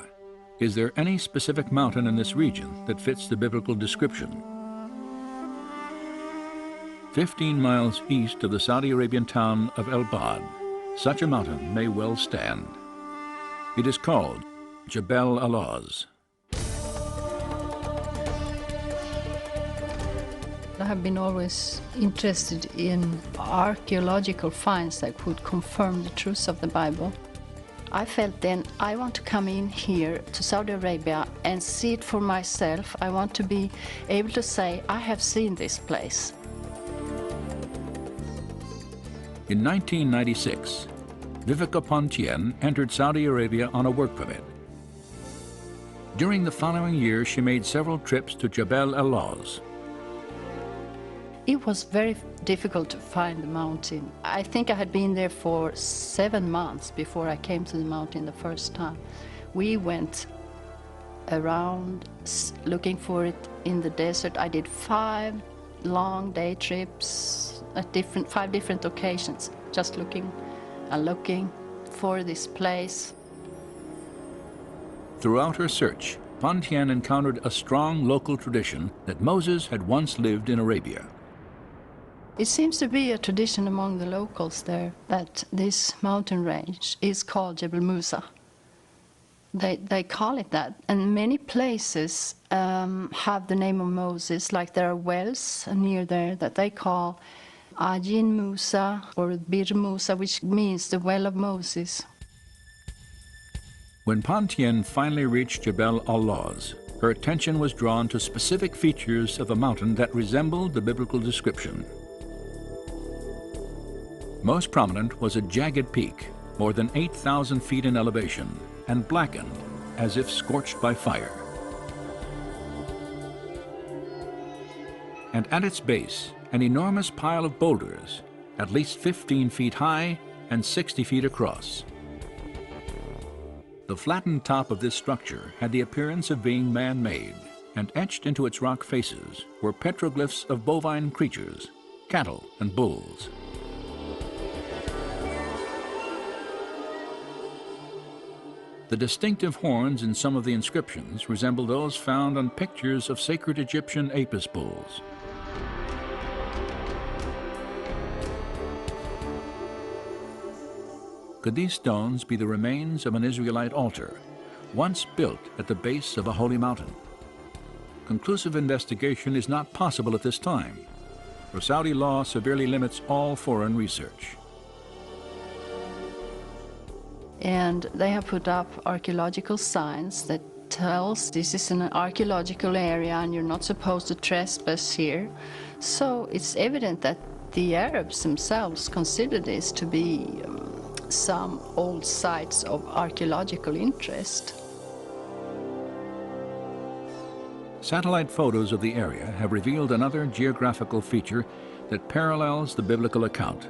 is there any specific mountain in this region that fits the biblical description? 15 miles east of the Saudi Arabian town of El-Bad, such a mountain may well stand. It is called Jebel Alaz. I have been always interested in archaeological finds that could confirm the truth of the Bible. I felt then I want to come in here to Saudi Arabia and see it for myself. I want to be able to say, I have seen this place. In 1996, Vivica Pontien entered Saudi Arabia on a work permit. During the following year, she made several trips to Jebel Alaz. It was very difficult to find the mountain. I think I had been there for 7 months before I came to the mountain the first time. We went around looking for it in the desert. I did 5 long day trips at 5 different occasions, just looking and looking for this place. Throughout her search, Pontien encountered a strong local tradition that Moses had once lived in Arabia. It seems to be a tradition among the locals there that this mountain range is called Jebel Musa. They call it that, and many places have the name of Moses, like there are wells near there that they call Ajin Musa or Bir Musa, which means the well of Moses. When Pantien finally reached Jebel al-Lawz, her attention was drawn to specific features of the mountain that resembled the biblical description. Most prominent was a jagged peak, more than 8,000 feet in elevation, and blackened as if scorched by fire. And at its base, an enormous pile of boulders, at least 15 feet high and 60 feet across. The flattened top of this structure had the appearance of being man-made, and etched into its rock faces were petroglyphs of bovine creatures, cattle and bulls. The distinctive horns in some of the inscriptions resemble those found on pictures of sacred Egyptian Apis bulls. Could these stones be the remains of an Israelite altar, once built at the base of a holy mountain? Conclusive investigation is not possible at this time, for Saudi law severely limits all foreign research. And they have put up archaeological signs that tells this is an archaeological area and you're not supposed to trespass here. So it's evident that the Arabs themselves consider this to be some old sites of archaeological interest. Satellite photos of the area have revealed another geographical feature that parallels the biblical account: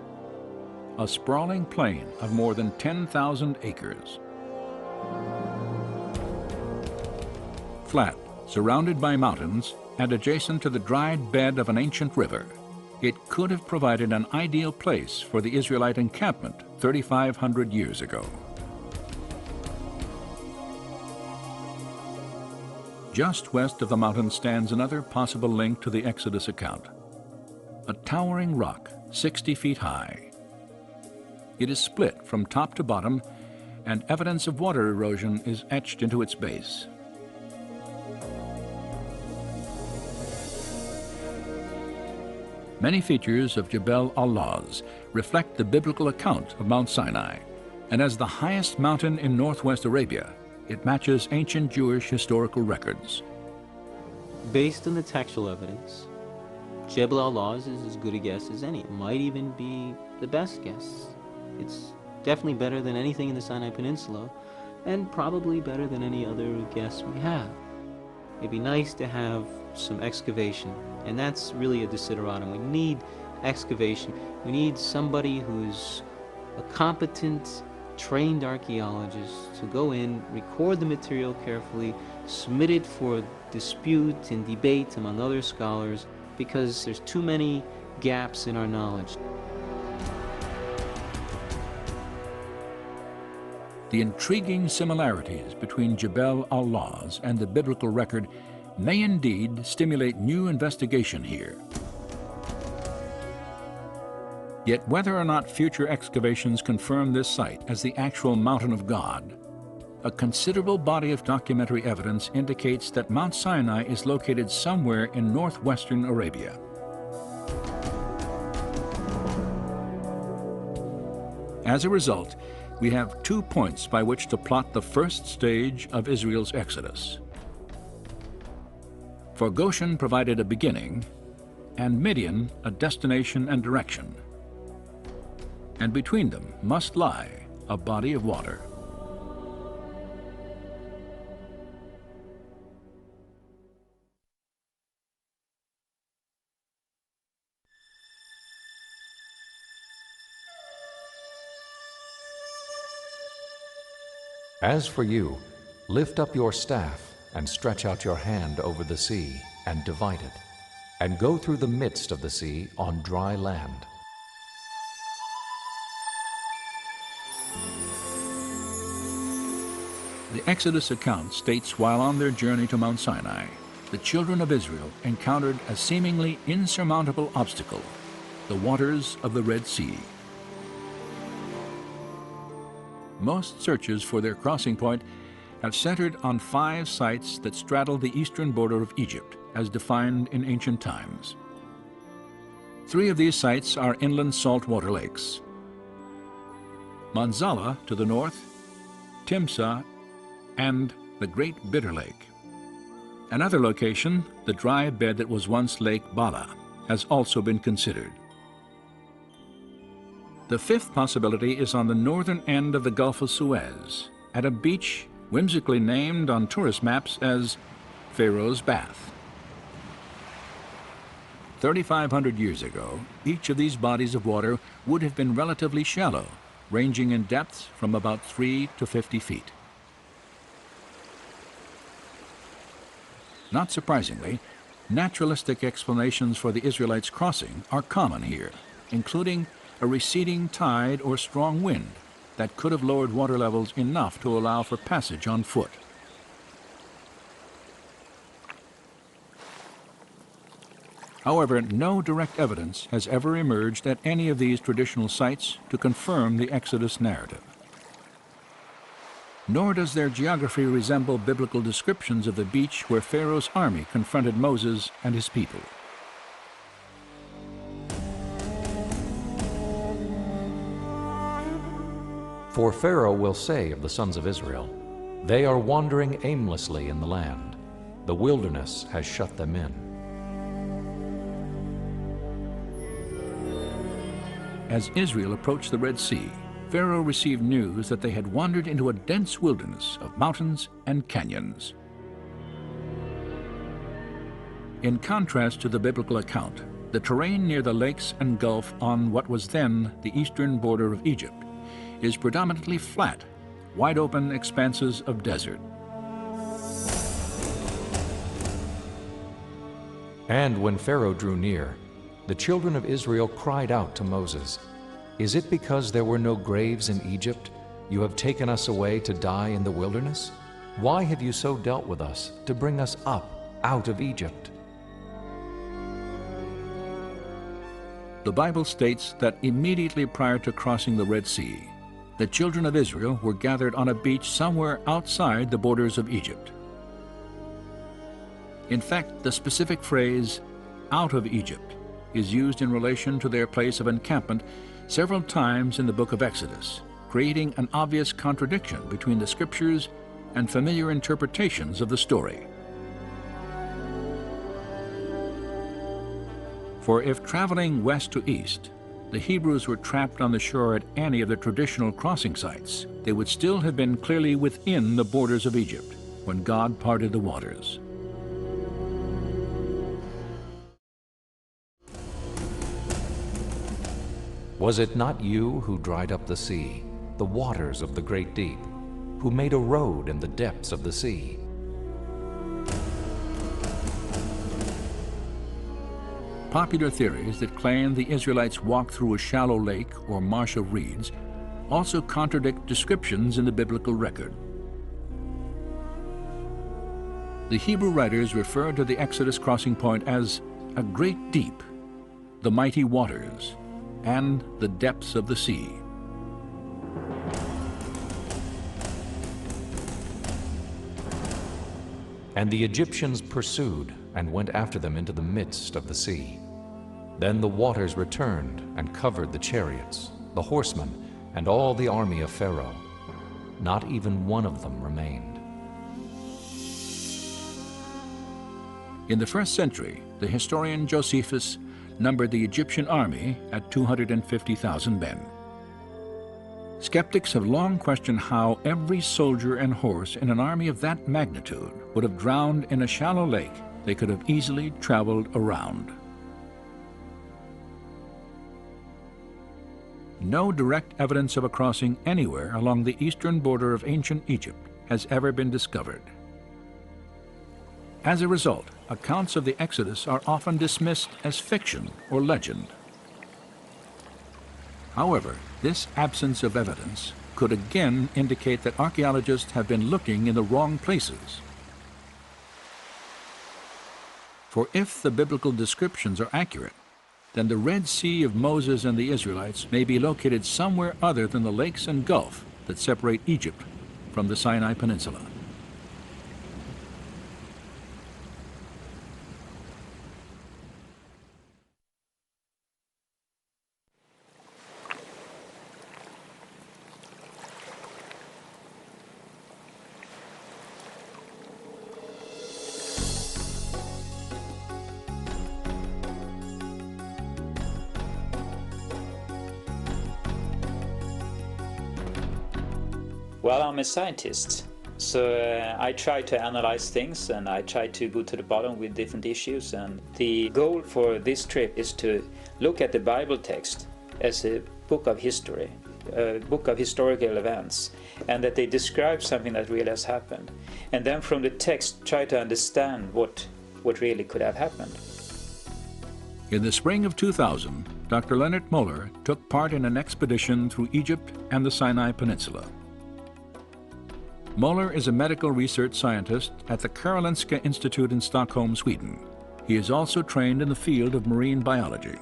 a sprawling plain of more than 10,000 acres. Flat, surrounded by mountains, and adjacent to the dried bed of an ancient river, it could have provided an ideal place for the Israelite encampment 3,500 years ago. Just west of the mountain stands another possible link to the Exodus account: a towering rock 60 feet high. It is split from top to bottom, and evidence of water erosion is etched into its base. Many features of Jebel al-Lawz reflect the biblical account of Mount Sinai, and as the highest mountain in northwest Arabia, it matches ancient Jewish historical records. Based on the textual evidence, Jebel al-Lawz is as good a guess as any. It might even be the best guess. It's definitely better than anything in the Sinai Peninsula, and probably better than any other guess we have. It'd be nice to have some excavation, and that's really a desideratum. We need excavation. We need somebody who's a competent, trained archaeologist to go in, record the material carefully, submit it for dispute and debate among other scholars, because there's too many gaps in our knowledge. The intriguing similarities between Jebel al-Lawz and the biblical record may indeed stimulate new investigation here. Yet whether or not future excavations confirm this site as the actual Mountain of God, a considerable body of documentary evidence indicates that Mount Sinai is located somewhere in northwestern Arabia. As a result, we have 2 points by which to plot the first stage of Israel's exodus. For Goshen provided a beginning, and Midian a destination and direction. And between them must lie a body of water. As for you, lift up your staff and stretch out your hand over the sea and divide it, and go through the midst of the sea on dry land. The Exodus account states while on their journey to Mount Sinai, the children of Israel encountered a seemingly insurmountable obstacle, the waters of the Red Sea. Most searches for their crossing point have centered on 5 sites that straddle the eastern border of Egypt, as defined in ancient times. 3 of these sites are inland saltwater lakes: Manzala to the north, Timsah, and the Great Bitter Lake. Another location, the dry bed that was once Lake Bala, has also been considered. The 5th possibility is on the northern end of the Gulf of Suez, at a beach whimsically named on tourist maps as Pharaoh's Bath. 3,500 years ago, each of these bodies of water would have been relatively shallow, ranging in depth from about 3 to 50 feet. Not surprisingly, naturalistic explanations for the Israelites' crossing are common here, including a receding tide or strong wind that could have lowered water levels enough to allow for passage on foot. However, no direct evidence has ever emerged at any of these traditional sites to confirm the Exodus narrative. Nor does their geography resemble biblical descriptions of the beach where Pharaoh's army confronted Moses and his people. For Pharaoh will say of the sons of Israel, "They are wandering aimlessly in the land. The wilderness has shut them in." As Israel approached the Red Sea, Pharaoh received news that they had wandered into a dense wilderness of mountains and canyons. In contrast to the biblical account, the terrain near the lakes and gulf on what was then the eastern border of Egypt is predominantly flat, wide-open expanses of desert. And when Pharaoh drew near, the children of Israel cried out to Moses, "Is it because there were no graves in Egypt you have taken us away to die in the wilderness? Why have you so dealt with us to bring us up out of Egypt?" The Bible states that immediately prior to crossing the Red Sea, the children of Israel were gathered on a beach somewhere outside the borders of Egypt. In fact, the specific phrase, "out of Egypt," is used in relation to their place of encampment several times in the book of Exodus, creating an obvious contradiction between the scriptures and familiar interpretations of the story. For if traveling west to east, the Hebrews were trapped on the shore at any of the traditional crossing sites, they would still have been clearly within the borders of Egypt when God parted the waters. Was it not you who dried up the sea, the waters of the great deep, who made a road in the depths of the sea? Popular theories that claim the Israelites walked through a shallow lake or marsh of reeds also contradict descriptions in the biblical record. The Hebrew writers refer to the Exodus crossing point as a great deep, the mighty waters, and the depths of the sea. And the Egyptians pursued and went after them into the midst of the sea. Then the waters returned and covered the chariots, the horsemen, and all the army of Pharaoh. Not even one of them remained. In the 1st century, the historian Josephus numbered the Egyptian army at 250,000 men. Skeptics have long questioned how every soldier and horse in an army of that magnitude would have drowned in a shallow lake they could have easily traveled around. No direct evidence of a crossing anywhere along the eastern border of ancient Egypt has ever been discovered. As a result, accounts of the Exodus are often dismissed as fiction or legend. However, this absence of evidence could again indicate that archaeologists have been looking in the wrong places. For if the biblical descriptions are accurate, then the Red Sea of Moses and the Israelites may be located somewhere other than the lakes and gulf that separate Egypt from the Sinai Peninsula. Well, I'm a scientist, so I try to analyze things and I try to go to the bottom with different issues, and the goal for this trip is to look at the Bible text as a book of history, a book of historical events, and that they describe something that really has happened, and then from the text try to understand what really could have happened. In the spring of 2000, Dr. Leonard Moeller took part in an expedition through Egypt and the Sinai Peninsula. Moeller is a medical research scientist at the Karolinska Institute in Stockholm, Sweden. He is also trained in the field of marine biology.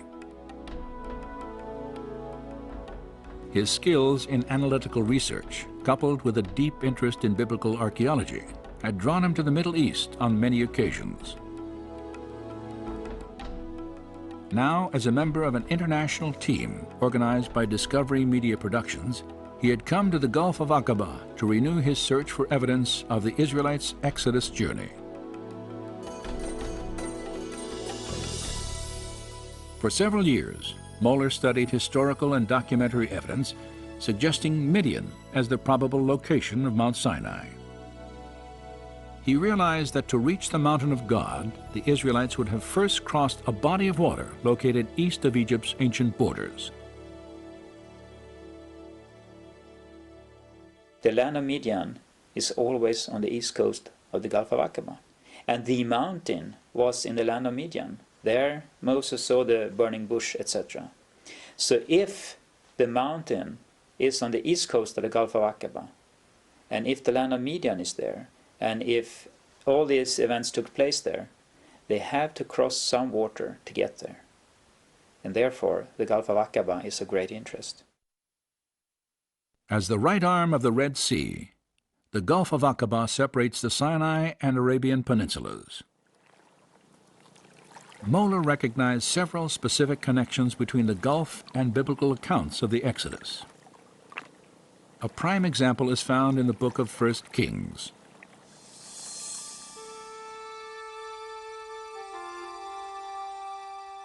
His skills in analytical research, coupled with a deep interest in biblical archaeology, had drawn him to the Middle East on many occasions. Now, as a member of an international team organized by Discovery Media Productions, he had come to the Gulf of Aqaba to renew his search for evidence of the Israelites' Exodus journey. For several years, Moeller studied historical and documentary evidence suggesting Midian as the probable location of Mount Sinai. He realized that to reach the mountain of God, the Israelites would have first crossed a body of water located east of Egypt's ancient borders. The land of Midian is always on the east coast of the Gulf of Aqaba, and the mountain was in the land of Midian. There Moses saw the burning bush, etc. So if the mountain is on the east coast of the Gulf of Aqaba, and if the land of Midian is there, and if all these events took place there, they have to cross some water to get there. And therefore the Gulf of Aqaba is of great interest. As the right arm of the Red Sea, the Gulf of Aqaba separates the Sinai and Arabian peninsulas. Moeller recognized several specific connections between the Gulf and biblical accounts of the Exodus. A prime example is found in the book of 1 Kings.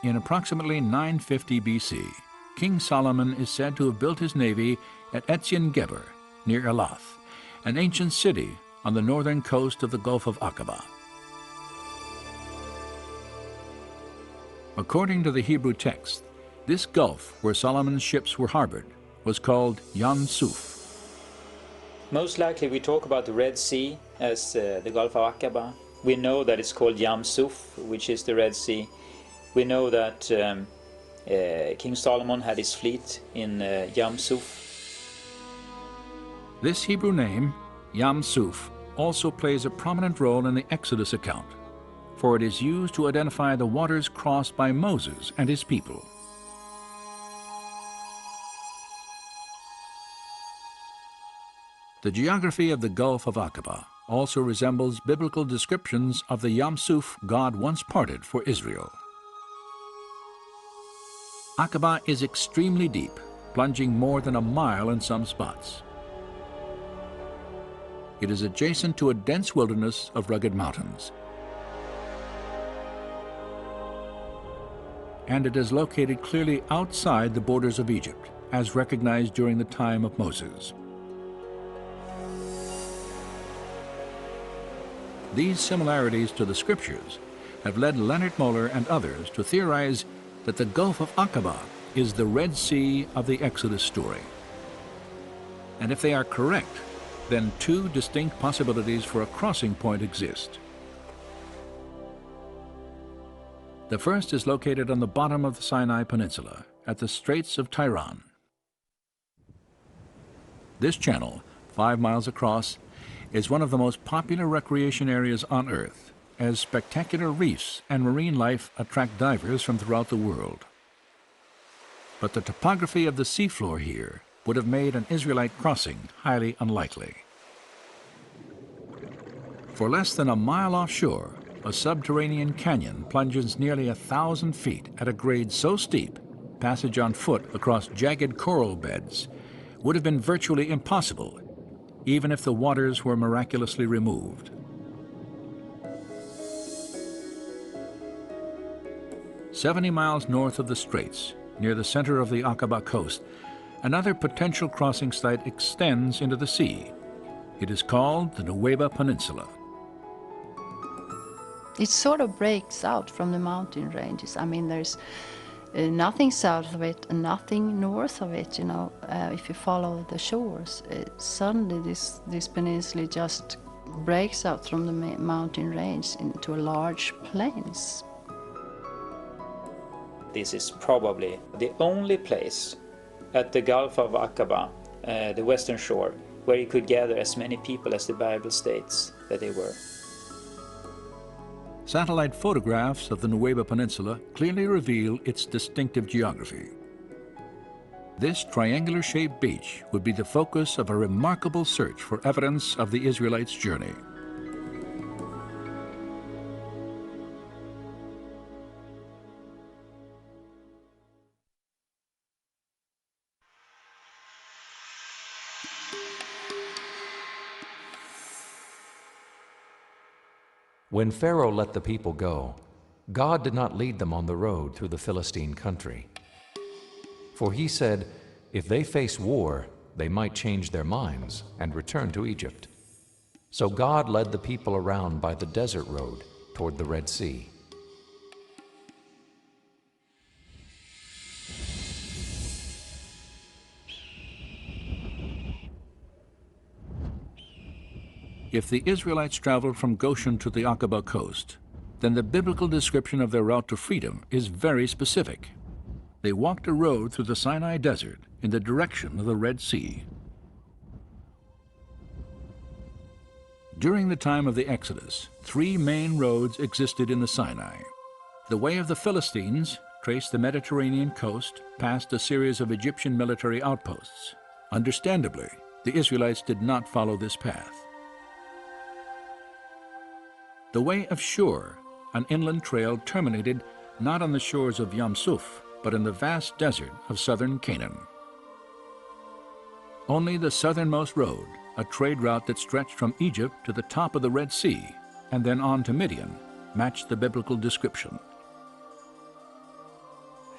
In approximately 950 BC, King Solomon is said to have built his navy at Etzion-Geber, near Elath, an ancient city on the northern coast of the Gulf of Aqaba. According to the Hebrew text, this gulf where Solomon's ships were harbored was called Yam Suf. Most likely we talk about the Red Sea as the Gulf of Aqaba. We know that it's called Yam Suf, which is the Red Sea. We know that King Solomon had his fleet in Yam Suf. This Hebrew name, Yam Suf, also plays a prominent role in the Exodus account, for it is used to identify the waters crossed by Moses and his people. The geography of the Gulf of Aqaba also resembles biblical descriptions of the Yam Suf God once parted for Israel. Aqaba is extremely deep, plunging more than a mile in some spots. It is adjacent to a dense wilderness of rugged mountains. And it is located clearly outside the borders of Egypt, as recognized during the time of Moses. These similarities to the scriptures have led Leonard Moeller and others to theorize that the Gulf of Aqaba is the Red Sea of the Exodus story. And if they are correct, then two distinct possibilities for a crossing point exist. The first is located on the bottom of the Sinai Peninsula, at the Straits of Tiran. This channel, 5 miles across, is one of the most popular recreation areas on Earth, as spectacular reefs and marine life attract divers from throughout the world. but the topography of the seafloor here would have made an Israelite crossing highly unlikely. For less than a mile offshore, a subterranean canyon plunges nearly 1,000 feet at a grade so steep, passage on foot across jagged coral beds would have been virtually impossible, even if the waters were miraculously removed. 70 miles north of the straits, near the center of the Aqaba coast, another potential crossing site extends into the sea. It is called the Nuweiba Peninsula. It sort of breaks out from the mountain ranges. I mean, there's nothing south of it and nothing north of it, you know. If you follow the shores, suddenly this peninsula just breaks out from the mountain range into a large plains. This is probably the only place at the Gulf of Aqaba, the western shore, where you could gather as many people as the Bible states that they were. Satellite photographs of the Nuweiba Peninsula clearly reveal its distinctive geography. This triangular-shaped beach would be the focus of a remarkable search for evidence of the Israelites' journey. When Pharaoh let the people go, God did not lead them on the road through the Philistine country. For he said, if they face war, they might change their minds and return to Egypt. So God led the people around by the desert road toward the Red Sea. If the Israelites traveled from Goshen to the Aqaba coast, then the biblical description of their route to freedom is very specific. They walked a road through the Sinai Desert in the direction of the Red Sea. During the time of the Exodus, 3 main roads existed in the Sinai. The way of the Philistines traced the Mediterranean coast past a series of Egyptian military outposts. Understandably, the Israelites did not follow this path. The way of Shur, an inland trail, terminated not on the shores of Yam Suf, but in the vast desert of southern Canaan. Only the southernmost road, a trade route that stretched from Egypt to the top of the Red Sea and then on to Midian, matched the biblical description.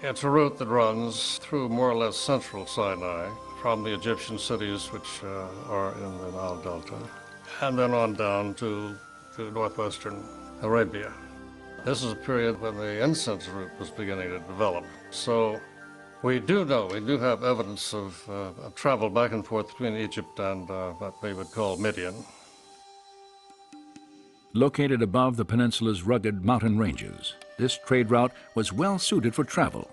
It's a route that runs through more or less central Sinai, from the Egyptian cities which are in the Nile Delta, and then on down to northwestern Arabia. This is a period when the incense route was beginning to develop. So we do have evidence of travel back and forth between Egypt and what they would call Midian. Located above the peninsula's rugged mountain ranges, this trade route was well suited for travel,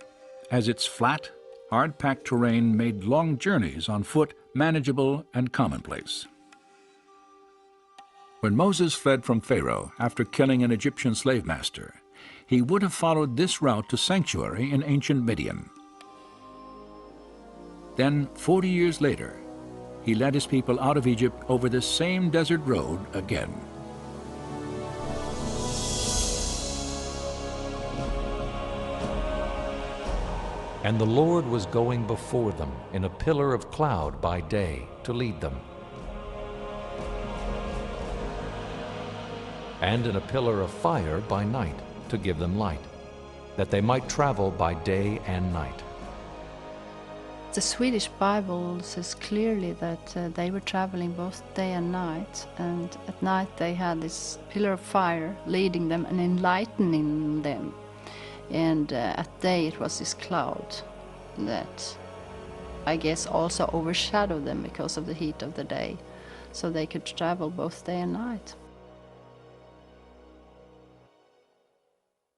as its flat, hard-packed terrain made long journeys on foot manageable and commonplace. When Moses fled from Pharaoh after killing an Egyptian slave master, he would have followed this route to sanctuary in ancient Midian. Then, 40 years later, he led his people out of Egypt over this same desert road again. And the Lord was going before them in a pillar of cloud by day to lead them, and in a pillar of fire by night to give them light, that they might travel by day and night. The Swedish Bible says clearly that they were traveling both day and night, and at night they had this pillar of fire leading them and enlightening them, and at day it was this cloud that I guess also overshadowed them because of the heat of the day, so they could travel both day and night.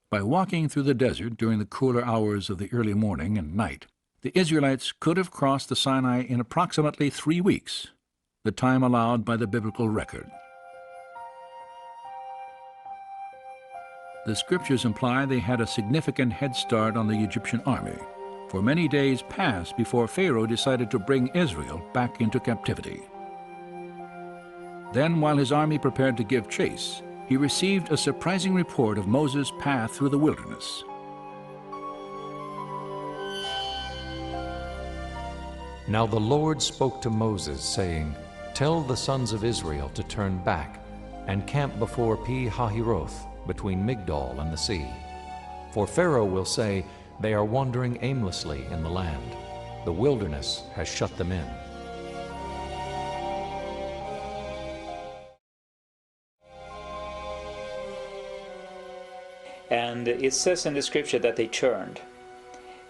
By walking through the desert during the cooler hours of the early morning and night, the Israelites could have crossed the Sinai in approximately 3 weeks, the time allowed by the biblical record. The scriptures imply they had a significant head start on the Egyptian army, for many days passed before Pharaoh decided to bring Israel back into captivity. Then, while his army prepared to give chase, he received a surprising report of Moses' path through the wilderness. Now the Lord spoke to Moses, saying, "Tell the sons of Israel to turn back and camp before Pi-hahiroth, between Migdol and the sea. For Pharaoh will say, they are wandering aimlessly in the land. The wilderness has shut them in." And it says in the scripture that they turned.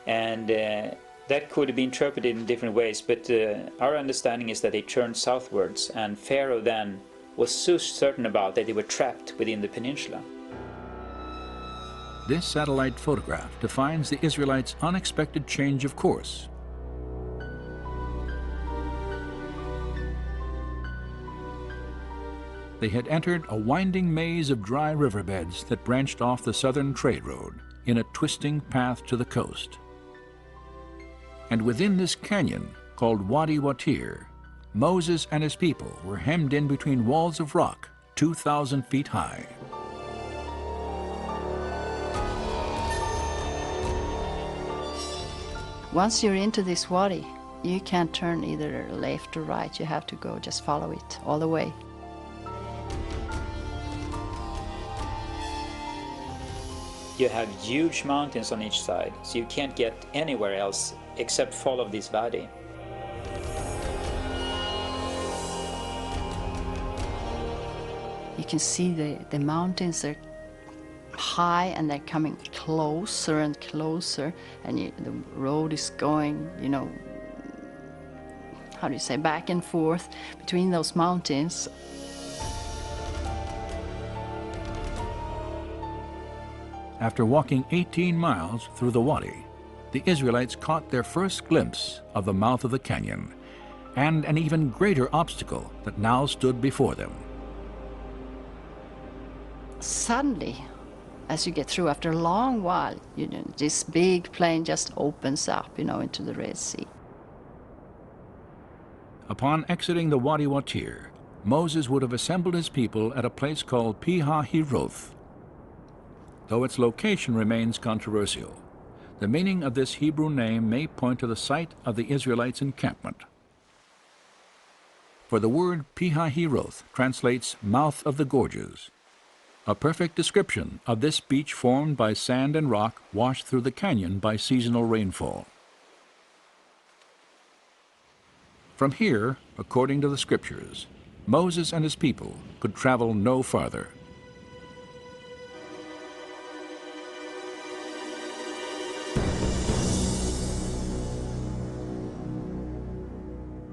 And that could be interpreted in different ways, but our understanding is that they turned southwards, and Pharaoh then was so certain about that they were trapped within the peninsula. This satellite photograph defines the Israelites' unexpected change of course. They had entered a winding maze of dry riverbeds that branched off the southern trade road in a twisting path to the coast. And within this canyon, called Wadi Watir, Moses and his people were hemmed in between walls of rock 2,000 feet high. Once you're into this wadi, you can't turn either left or right. You have to go, just follow it all the way. You have huge mountains on each side, so you can't get anywhere else except follow this valley. You can see the mountains are high and they're coming closer and closer, and the road is going, you know, how do you say, back and forth between those mountains. After walking 18 miles through the wadi, the Israelites caught their first glimpse of the mouth of the canyon and an even greater obstacle that now stood before them. Suddenly, as you get through, after a long while, you know, this big plain just opens up, you know, into the Red Sea. Upon exiting the Wadi Watir, Moses would have assembled his people at a place called Pi-hahiroth. Though its location remains controversial, the meaning of this Hebrew name may point to the site of the Israelites' encampment. For the word Pi-hahiroth translates mouth of the gorges, a perfect description of this beach formed by sand and rock washed through the canyon by seasonal rainfall. From here, according to the scriptures, Moses and his people could travel no farther.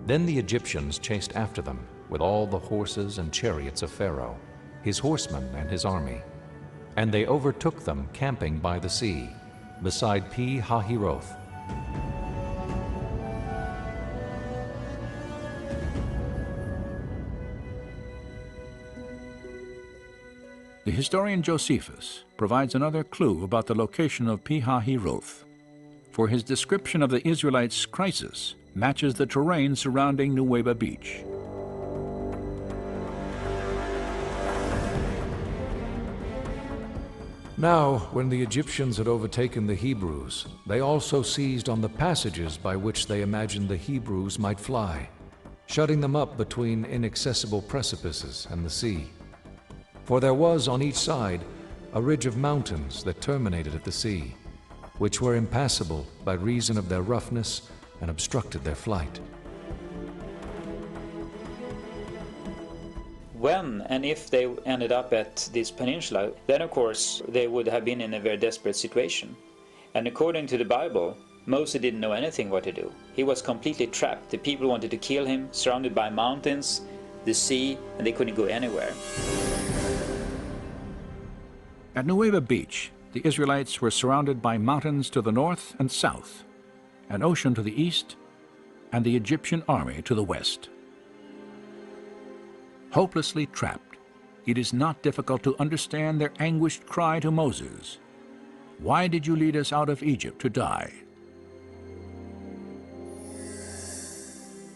Then the Egyptians chased after them with all the horses and chariots of Pharaoh, his horsemen and his army. And they overtook them camping by the sea, beside Pi-hahiroth. The historian Josephus provides another clue about the location of Pi-hahiroth, for his description of the Israelites' crisis matches the terrain surrounding Nuweiba Beach. Now, when the Egyptians had overtaken the Hebrews, they also seized on the passages by which they imagined the Hebrews might fly, shutting them up between inaccessible precipices and the sea. For there was on each side a ridge of mountains that terminated at the sea, which were impassable by reason of their roughness and obstructed their flight. When and if they ended up at this peninsula, then of course they would have been in a very desperate situation. And according to the Bible, Moses didn't know anything what to do. He was completely trapped. The people wanted to kill him, surrounded by mountains, the sea, and they couldn't go anywhere. At Nuweiba Beach, the Israelites were surrounded by mountains to the north and south, an ocean to the east, and the Egyptian army to the west. Hopelessly trapped, it is not difficult to understand their anguished cry to Moses, "Why did you lead us out of Egypt to die?"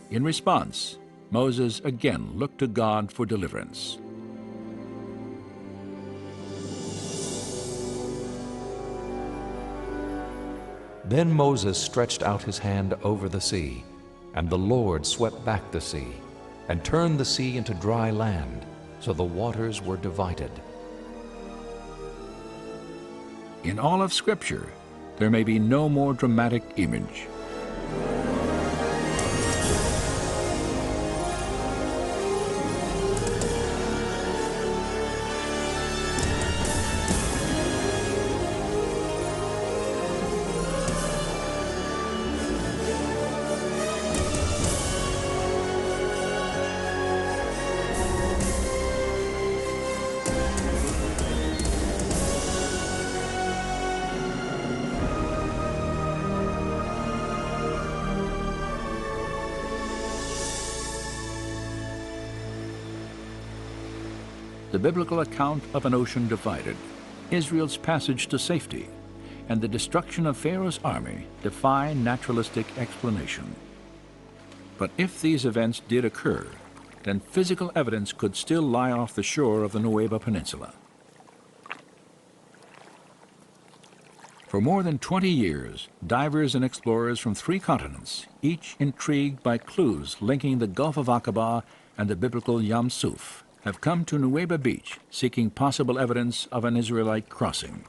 In response, Moses again looked to God for deliverance. Then Moses stretched out his hand over the sea, and the Lord swept back the sea, and turned the sea into dry land, so the waters were divided. In all of Scripture, there may be no more dramatic image. The biblical account of an ocean divided, Israel's passage to safety, and the destruction of Pharaoh's army defy naturalistic explanation. But if these events did occur, then physical evidence could still lie off the shore of the Nueva Peninsula. For more than 20 years, divers and explorers from 3 continents, each intrigued by clues linking the Gulf of Aqaba and the biblical Yam Suf, have come to Nueva Beach seeking possible evidence of an Israelite crossing.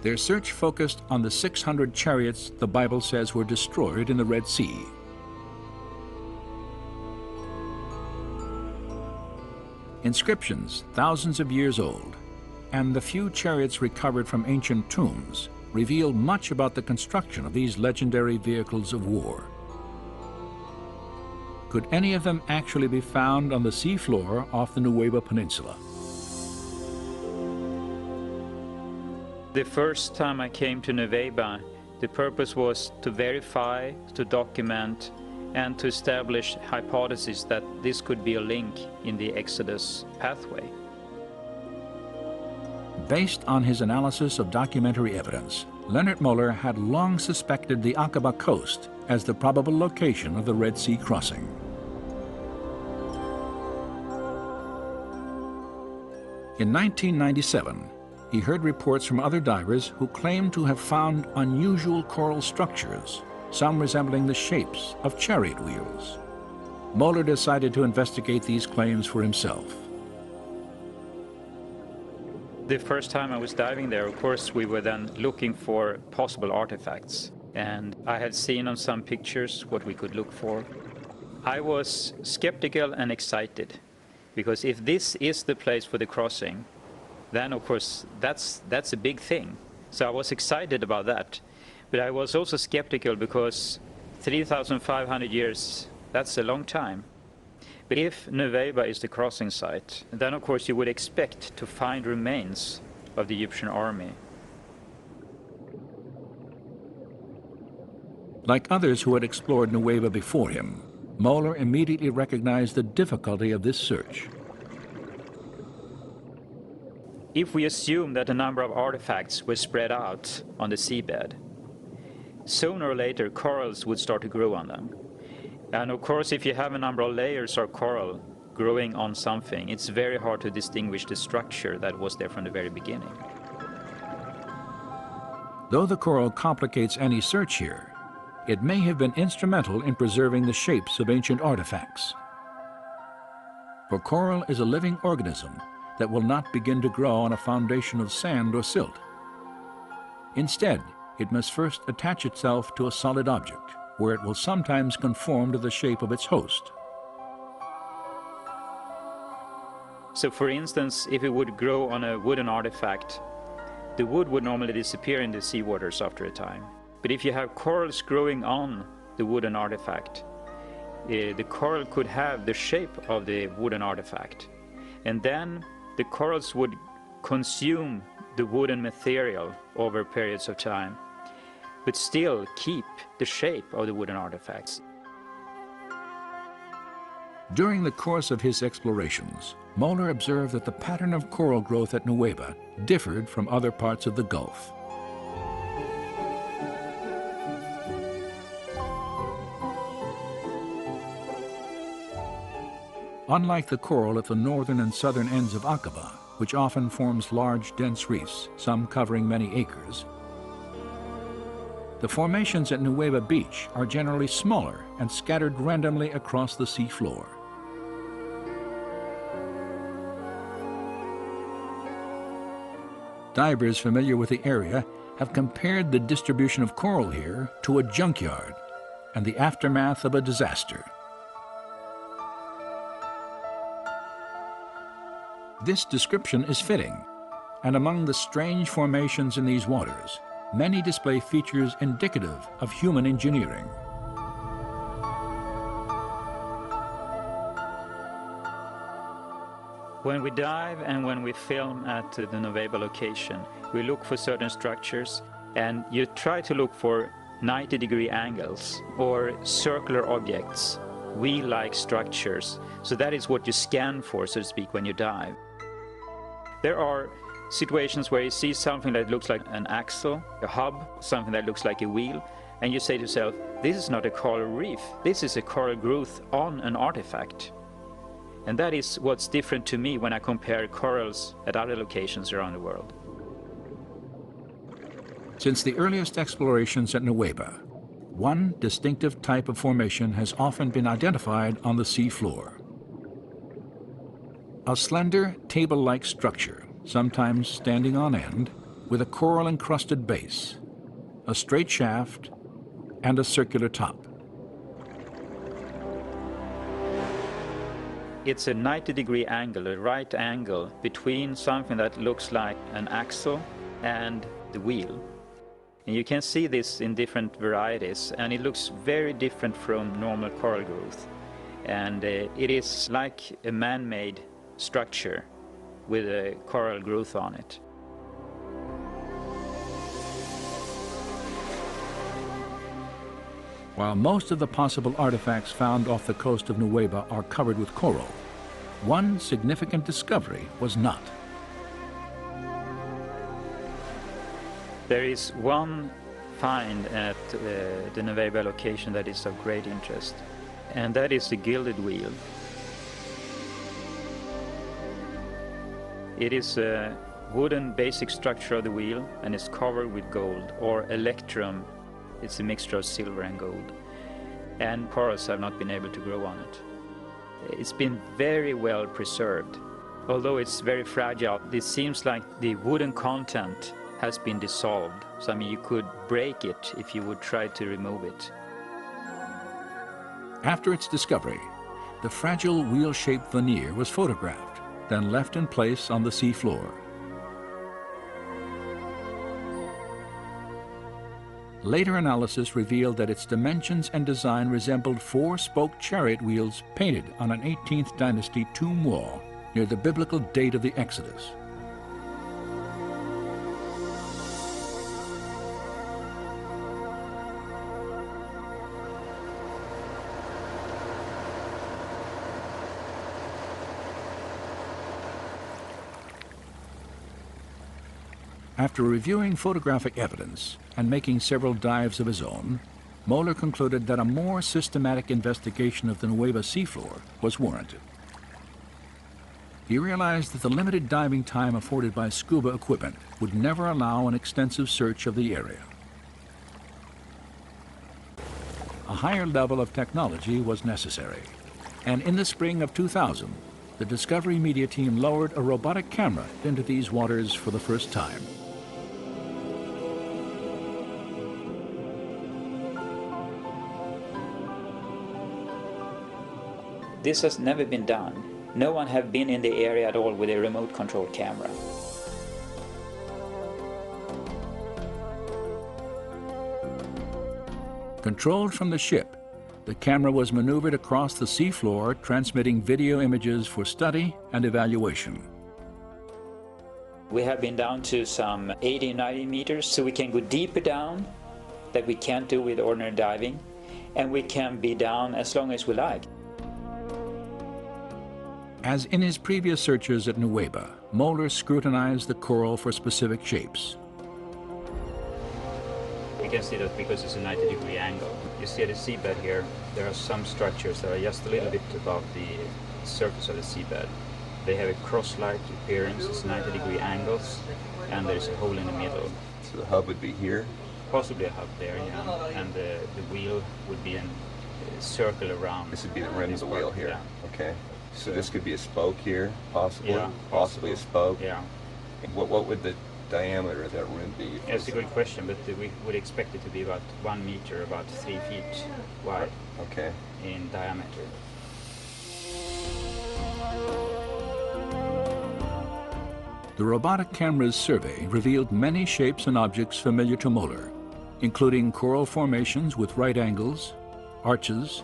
Their search focused on the 600 chariots the Bible says were destroyed in the Red Sea. Inscriptions thousands of years old, and the few chariots recovered from ancient tombs reveal much about the construction of these legendary vehicles of war. Could any of them actually be found on the seafloor off the Nueva Peninsula? The first time I came to Nueva, the purpose was to verify, to document, and to establish hypotheses that this could be a link in the Exodus pathway. Based on his analysis of documentary evidence, Leonard Muller had long suspected the Aqaba coast as the probable location of the Red Sea crossing. In 1997, he heard reports from other divers who claimed to have found unusual coral structures, some resembling the shapes of chariot wheels. Muller decided to investigate these claims for himself. The first time I was diving there, of course, we were then looking for possible artifacts. And I had seen on some pictures what we could look for. I was skeptical and excited, because if this is the place for the crossing, then of course that's a big thing. So I was excited about that. But I was also skeptical because 3,500 years, that's a long time. But if Nueva is the crossing site, then of course you would expect to find remains of the Egyptian army. Like others who had explored Nueva before him, Muller immediately recognized the difficulty of this search. If we assume that a number of artifacts were spread out on the seabed, sooner or later corals would start to grow on them. And of course, if you have a number of layers of coral growing on something, it's very hard to distinguish the structure that was there from the very beginning. Though the coral complicates any search here, it may have been instrumental in preserving the shapes of ancient artifacts. For coral is a living organism that will not begin to grow on a foundation of sand or silt. Instead, it must first attach itself to a solid object, where it will sometimes conform to the shape of its host. So for instance, if it would grow on a wooden artifact, the wood would normally disappear in the seawaters after a time. But if you have corals growing on the wooden artifact, the coral could have the shape of the wooden artifact. And then the corals would consume the wooden material over periods of time, but still keep the shape of the wooden artifacts. During the course of his explorations, Muller observed that the pattern of coral growth at Nueva differed from other parts of the Gulf. unlike the coral at the northern and southern ends of Aqaba, which often forms large, dense reefs, some covering many acres, the formations at Nueva Beach are generally smaller and scattered randomly across the seafloor. Divers familiar with the area have compared the distribution of coral here to a junkyard and the aftermath of a disaster. This description is fitting, and among the strange formations in these waters, many display features indicative of human engineering. When we dive and when we film at the Nueva location, we look for certain structures, and you try to look for 90-degree angles or circular objects, wheel-like structures. So that is what you scan for, so to speak, when you dive. There are situations where you see something that looks like an axle, a hub, something that looks like a wheel, and you say to yourself, this is not a coral reef, this is a coral growth on an artifact. And that is what's different to me when I compare corals at other locations around the world. Since the earliest explorations at Nueva, one distinctive type of formation has often been identified on the sea floor. A slender, table-like structure, sometimes standing on end, with a coral-encrusted base, a straight shaft, and a circular top. It's a 90-degree angle, a right angle, between something that looks like an axle and the wheel. And you can see this in different varieties, and it looks very different from normal coral growth. And it is like a man-made structure with a coral growth on it. While most of the possible artifacts found off the coast of Nueva are covered with coral, one significant discovery was not. There is one find at the Nueva location that is of great interest, and that is the gilded wheel. It is a wooden basic structure of the wheel, and it's covered with gold, or electrum. It's a mixture of silver and gold. And corals have not been able to grow on it. It's been very well preserved. Although it's very fragile, it seems like the wooden content has been dissolved. So I mean, you could break it if you would try to remove it. After its discovery, the fragile wheel-shaped veneer was photographed, then left in place on the sea floor. Later analysis revealed that its dimensions and design resembled four-spoke chariot wheels painted on an 18th dynasty tomb wall near the biblical date of the Exodus. After reviewing photographic evidence and making several dives of his own, Moeller concluded that a more systematic investigation of the Nueva seafloor was warranted. He realized that the limited diving time afforded by scuba equipment would never allow an extensive search of the area. A higher level of technology was necessary, and in the spring of 2000, the Discovery Media team lowered a robotic camera into these waters for the first time. This has never been done. No one have been in the area at all with a remote control camera. Controlled from the ship, the camera was maneuvered across the seafloor, transmitting video images for study and evaluation. We have been down to some 80, 90 meters, so we can go deeper down that we can't do with ordinary diving, and we can be down as long as we like. As in his previous searches at Nueva, Moeller scrutinized the coral for specific shapes. We can see that because it's a 90-degree angle. You see at the seabed here, there are some structures that are just a little bit above the surface of the seabed. They have a cross-like appearance, it's 90-degree angles, and there's a hole in the middle. So the hub would be here? Possibly a hub there, yeah. And the wheel would be a circle around. This would be the rim of the wheel here? Yeah. Okay. So this could be a spoke here, possibly? Yeah, possibly a spoke? Yeah. What would the diameter of that rim be? That's a good question, but we would expect it to be about 1 meter, about 3 feet wide. Okay. In diameter. The robotic camera's survey revealed many shapes and objects familiar to Moeller, including coral formations with right angles, arches,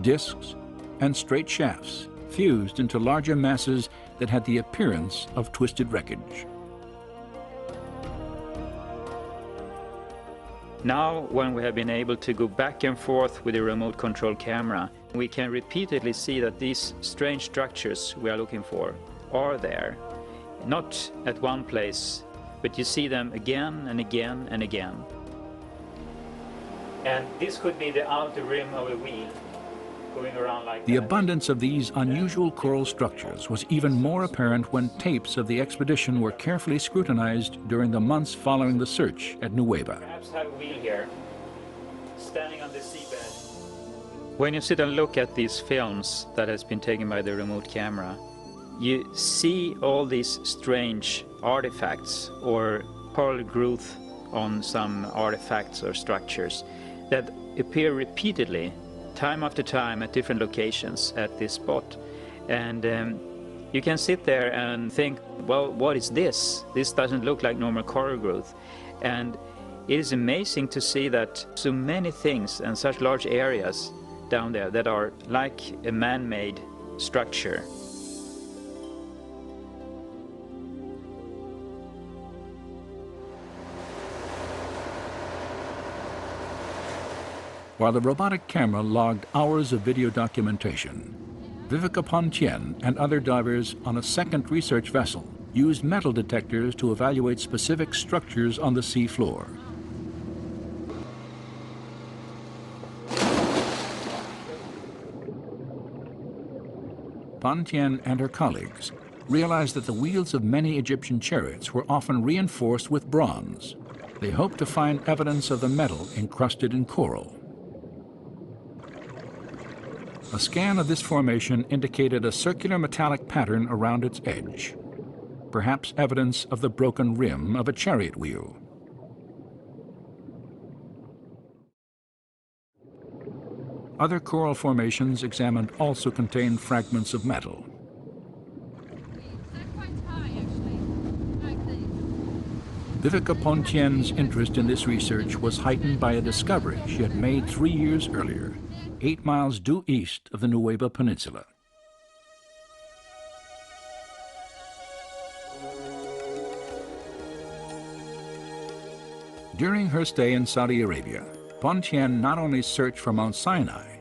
discs, and straight shafts fused into larger masses that had the appearance of twisted wreckage. Now, when we have been able to go back and forth with a remote control camera, we can repeatedly see that these strange structures we are looking for are there. Not at one place, but you see them again and again and again. And this could be the outer rim of a wheel going around like The that. abundance of these unusual coral structures was even more apparent when tapes of the expedition were carefully scrutinized during the months following the search at Nueva. Perhaps have a wheel here, standing on the seabed. When you sit and look at these films that has been taken by the remote camera, you see all these strange artifacts or coral growth on some artifacts or structures that appear repeatedly, time after time, at different locations at this spot. And you can sit there and think, well, what is this? This doesn't look like normal coral growth. And it is amazing to see that so many things and such large areas down there that are like a man-made structure. While the robotic camera logged hours of video documentation, Viveka Pontien and other divers on a second research vessel used metal detectors to evaluate specific structures on the sea floor. Pontien and her colleagues realized that the wheels of many Egyptian chariots were often reinforced with bronze. They hoped to find evidence of the metal encrusted in coral. A scan of this formation indicated a circular metallic pattern around its edge, perhaps evidence of the broken rim of a chariot wheel. Other coral formations examined also contained fragments of metal. Viveka Pontien's interest in this research was heightened by a discovery she had made 3 years earlier, 8 miles due east of the Nueva Peninsula. During her stay in Saudi Arabia, Pontien not only searched for Mount Sinai,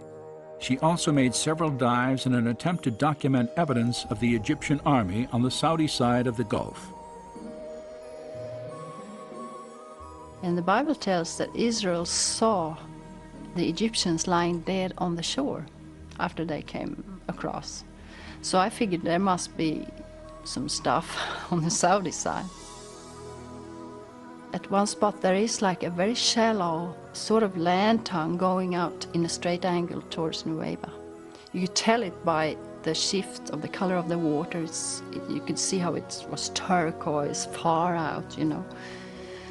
she also made several dives in an attempt to document evidence of the Egyptian army on the Saudi side of the Gulf. And the Bible tells that Israel saw the Egyptians lying dead on the shore after they came across. So I figured there must be some stuff on the Saudi side. At one spot there is like a very shallow sort of land tongue going out in a straight angle towards Nueva. You could tell it by the shift of the color of the water. You could see how it was turquoise far out, you know.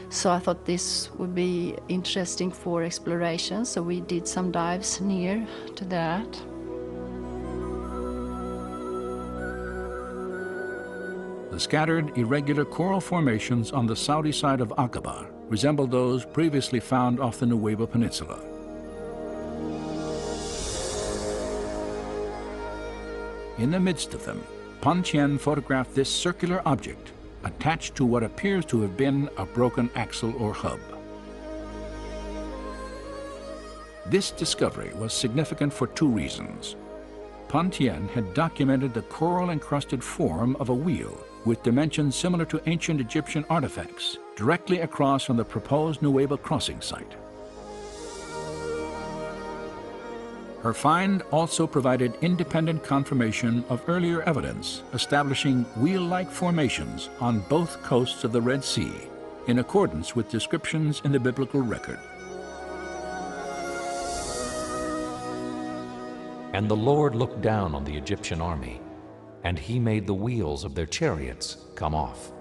So I thought this would be interesting for exploration, so we did some dives near to that. The scattered, irregular coral formations on the Saudi side of Aqaba resemble those previously found off the Nueva Peninsula. In the midst of them, Pontien photographed this circular object attached to what appears to have been a broken axle or hub. This discovery was significant for 2 reasons. Pontien had documented the coral-encrusted form of a wheel with dimensions similar to ancient Egyptian artifacts directly across from the proposed Nueva crossing site. Her find also provided independent confirmation of earlier evidence establishing wheel-like formations on both coasts of the Red Sea, in accordance with descriptions in the biblical record. And the Lord looked down on the Egyptian army, and he made the wheels of their chariots come off.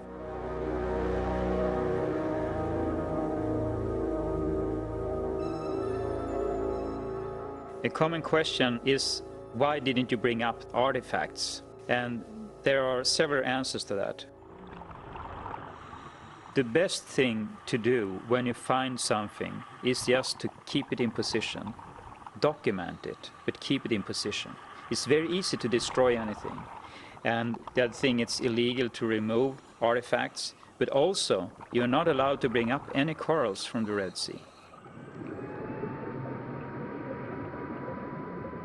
A common question is, why didn't you bring up artifacts? And there are several answers to that. The best thing to do when you find something is just to keep it in position. Document it, but keep it in position. It's very easy to destroy anything. And the other thing, it's illegal to remove artifacts, but also you're not allowed to bring up any corals from the Red Sea.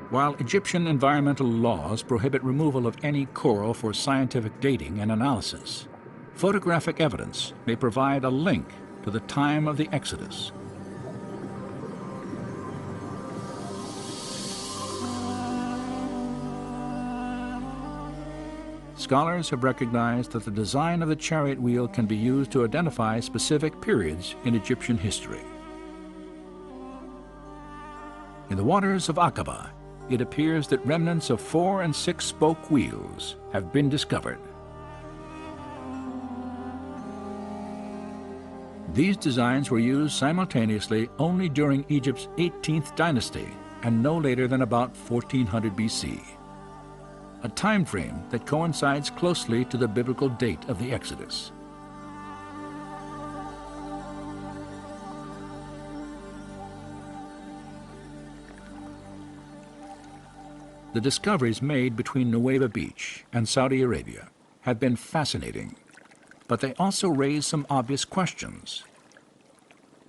While Egyptian environmental laws prohibit removal of any coral for scientific dating and analysis, photographic evidence may provide a link to the time of the Exodus. Scholars have recognized that the design of the chariot wheel can be used to identify specific periods in Egyptian history. In the waters of Aqaba, it appears that remnants of 4- and 6-spoke wheels have been discovered. These designs were used simultaneously only during Egypt's 18th dynasty and no later than about 1400 BC, a time frame that coincides closely to the biblical date of the Exodus. The discoveries made between Nuweiba Beach and Saudi Arabia have been fascinating, but they also raise some obvious questions.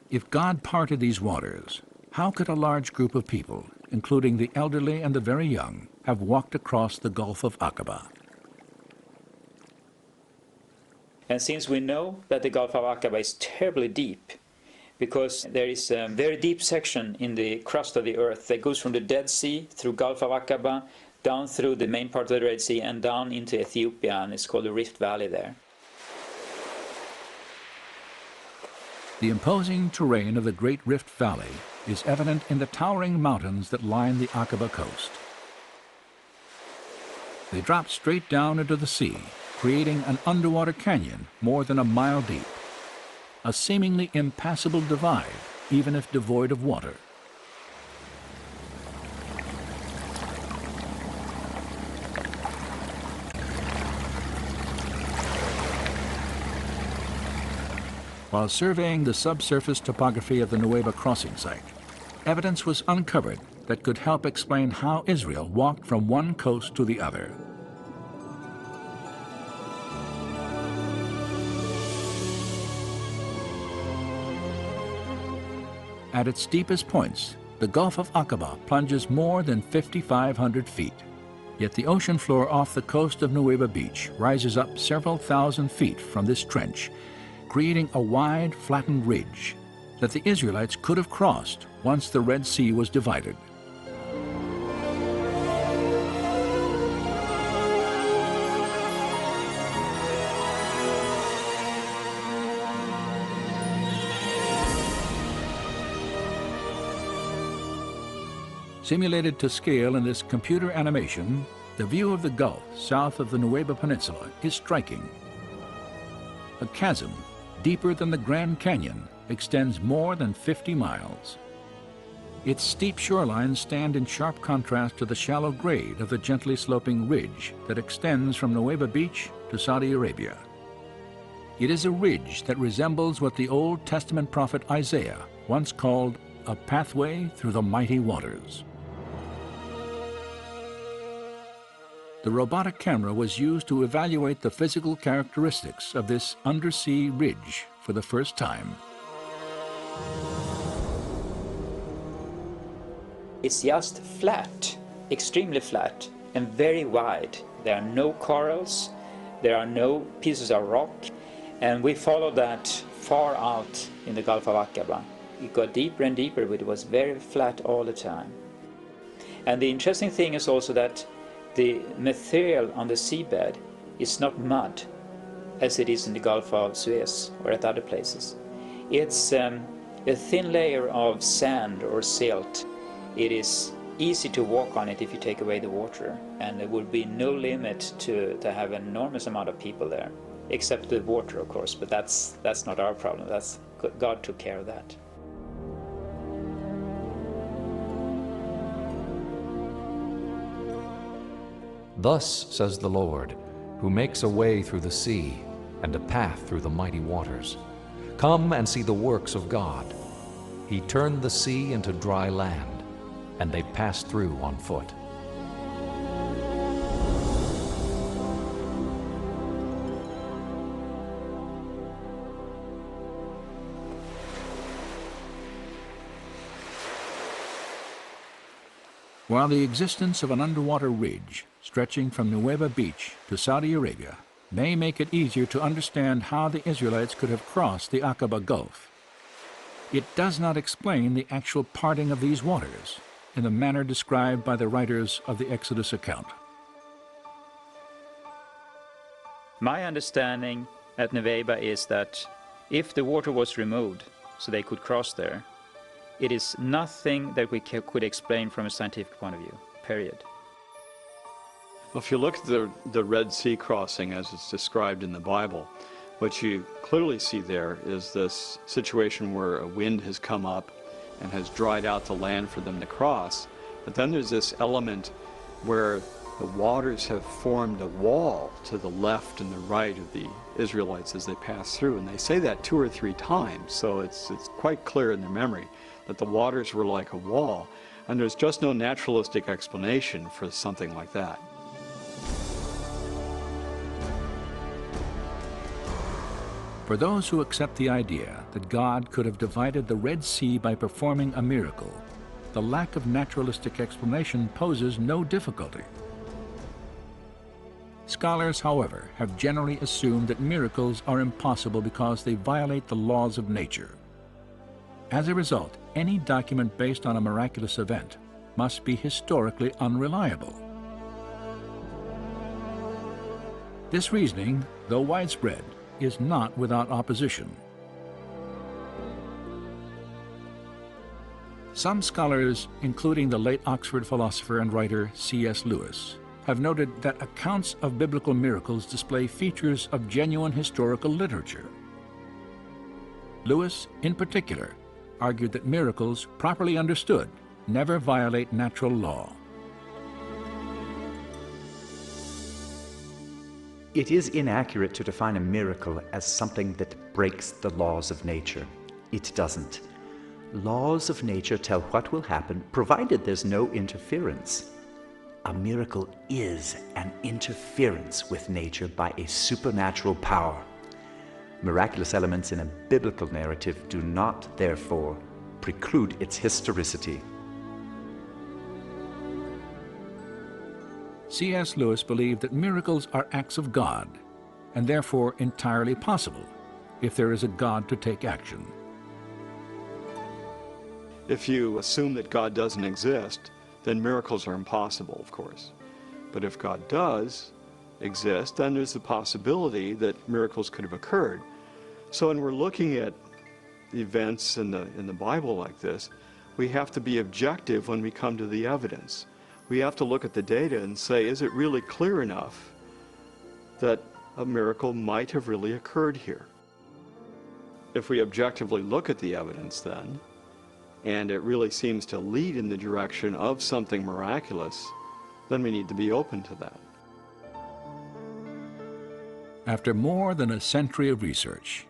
If God parted these waters, how could a large group of people, including the elderly and the very young, have walked across the Gulf of Aqaba? And since we know that the Gulf of Aqaba is terribly deep, because there is a very deep section in the crust of the earth that goes from the Dead Sea through Gulf of Aqaba, down through the main part of the Red Sea and down into Ethiopia, and it's called the Rift Valley there. The imposing terrain of the Great Rift Valley is evident in the towering mountains that line the Aqaba coast. They drop straight down into the sea, creating an underwater canyon more than a mile deep, a seemingly impassable divide, even if devoid of water. While surveying the subsurface topography of the Nuweiba crossing site, evidence was uncovered that could help explain how Israel walked from one coast to the other. At its deepest points, the Gulf of Aqaba plunges more than 5,500 feet. Yet the ocean floor off the coast of Nuweiba Beach rises up several thousand feet from this trench, creating a wide, flattened ridge that the Israelites could have crossed once the Red Sea was divided. Simulated to scale in this computer animation, the view of the Gulf south of the Nuweiba Peninsula is striking. A chasm, deeper than the Grand Canyon, extends more than 50 miles. Its steep shorelines stand in sharp contrast to the shallow grade of the gently sloping ridge that extends from Nuweiba Beach to Saudi Arabia. It is a ridge that resembles what the Old Testament prophet Isaiah once called a pathway through the mighty waters. The robotic camera was used to evaluate the physical characteristics of this undersea ridge for the first time. It's just flat, extremely flat, and very wide. There are no corals, there are no pieces of rock, and we followed that far out in the Gulf of Aqaba. It got deeper and deeper, but it was very flat all the time. And the interesting thing is also that the material on the seabed is not mud, as it is in the Gulf of Suez or at other places. It's a thin layer of sand or silt. It is easy to walk on it if you take away the water, and there would be no limit to have an enormous amount of people there, except the water, of course, but that's not our problem. That's God took care of that. Thus says the Lord, who makes a way through the sea and a path through the mighty waters. Come and see the works of God. He turned the sea into dry land, and they passed through on foot. While the existence of an underwater ridge stretching from Nueva Beach to Saudi Arabia may make it easier to understand how the Israelites could have crossed the Aqaba Gulf, it does not explain the actual parting of these waters in the manner described by the writers of the Exodus account. My understanding at Nueva is that if the water was removed so they could cross there, it is nothing that we could explain from a scientific point of view, period. Well, if you look at the Red Sea crossing as it's described in the Bible, what you clearly see there is this situation where a wind has come up and has dried out the land for them to cross. But then there's this element where the waters have formed a wall to the left and the right of the Israelites as they pass through. And they say that 2 or 3 times, so it's quite clear in their memory that the waters were like a wall. And there's just no naturalistic explanation for something like that. For those who accept the idea that God could have divided the Red Sea by performing a miracle, the lack of naturalistic explanation poses no difficulty. Scholars, however, have generally assumed that miracles are impossible because they violate the laws of nature. As a result, any document based on a miraculous event must be historically unreliable. This reasoning, though widespread, is not without opposition. Some scholars, including the late Oxford philosopher and writer C.S. Lewis, have noted that accounts of biblical miracles display features of genuine historical literature. Lewis, in particular, argued that miracles, properly understood, never violate natural law. It is inaccurate to define a miracle as something that breaks the laws of nature. It doesn't. Laws of nature tell what will happen, provided there's no interference. A miracle is an interference with nature by a supernatural power. Miraculous elements in a biblical narrative do not, therefore, preclude its historicity. C.S. Lewis believed that miracles are acts of God, and therefore entirely possible if there is a God to take action. If you assume that God doesn't exist, then miracles are impossible, of course. But if God does exist, then there's the possibility that miracles could have occurred. So when we're looking at events in the Bible like this, we have to be objective when we come to the evidence. We have to look at the data and say, is it really clear enough that a miracle might have really occurred here? If we objectively look at the evidence then, and it really seems to lead in the direction of something miraculous, then we need to be open to that. After more than a century of research,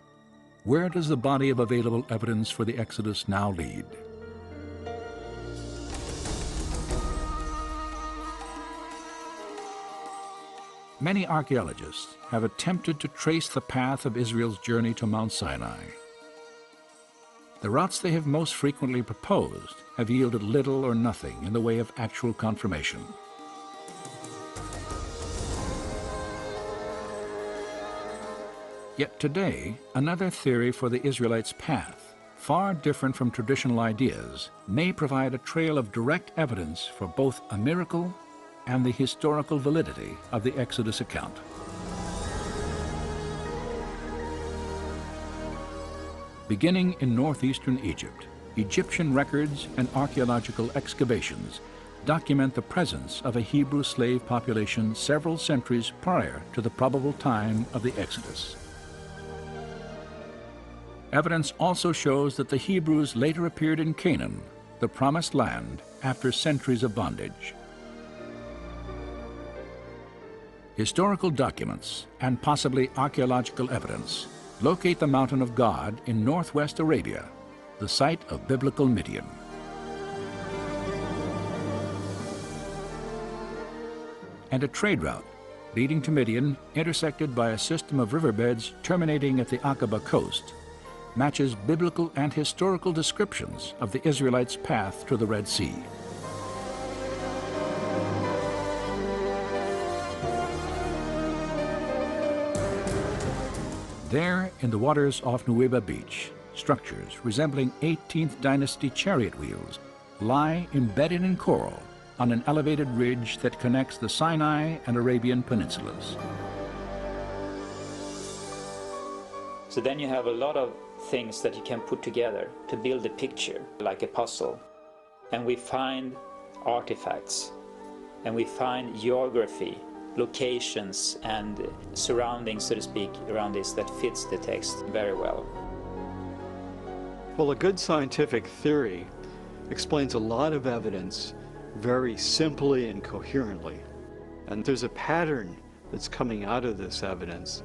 where does the body of available evidence for the Exodus now lead? Many archaeologists have attempted to trace the path of Israel's journey to Mount Sinai. The routes they have most frequently proposed have yielded little or nothing in the way of actual confirmation. Yet today, another theory for the Israelites' path far different from traditional ideas, may provide a trail of direct evidence for both a miracle and the historical validity of the Exodus account. Beginning in northeastern Egypt, Egyptian records and archaeological excavations document the presence of a Hebrew slave population several centuries prior to the probable time of the Exodus. Evidence also shows that the Hebrews later appeared in Canaan, the promised land, after centuries of bondage. Historical documents and possibly archaeological evidence locate the Mountain of God in northwest Arabia, the site of biblical Midian. And a trade route leading to Midian, intersected by a system of riverbeds terminating at the Aqaba coast, matches biblical and historical descriptions of the Israelites' path to the Red Sea. There, in the waters off Nuweiba Beach, structures resembling 18th dynasty chariot wheels lie embedded in coral on an elevated ridge that connects the Sinai and Arabian peninsulas. So then you have a lot of things that you can put together to build a picture, like a puzzle. And we find artifacts, and we find geography, locations and surroundings, so to speak, around this that fits the text very well. Well, a good scientific theory explains a lot of evidence very simply and coherently. And there's a pattern that's coming out of this evidence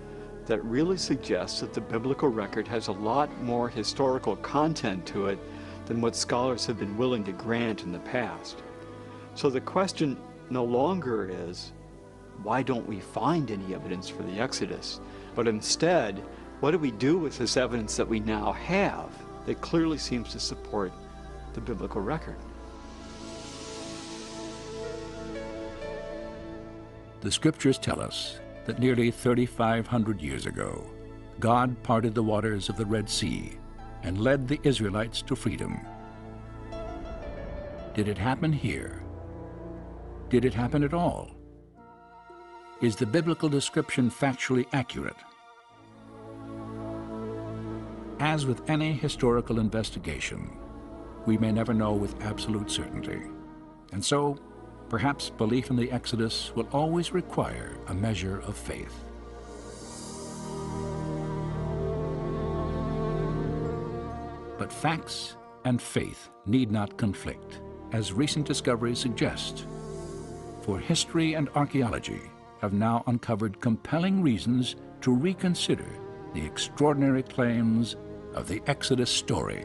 that really suggests that the biblical record has a lot more historical content to it than what scholars have been willing to grant in the past. So the question no longer is, why don't we find any evidence for the Exodus? But instead, what do we do with this evidence that we now have that clearly seems to support the biblical record? The scriptures tell us that nearly 3,500 years ago, God parted the waters of the Red Sea and led the Israelites to freedom. Did it happen here? Did it happen at all? Is the biblical description factually accurate? As with any historical investigation, we may never know with absolute certainty. And so, perhaps belief in the Exodus will always require a measure of faith. But facts and faith need not conflict, as recent discoveries suggest. For history and archaeology have now uncovered compelling reasons to reconsider the extraordinary claims of the Exodus story.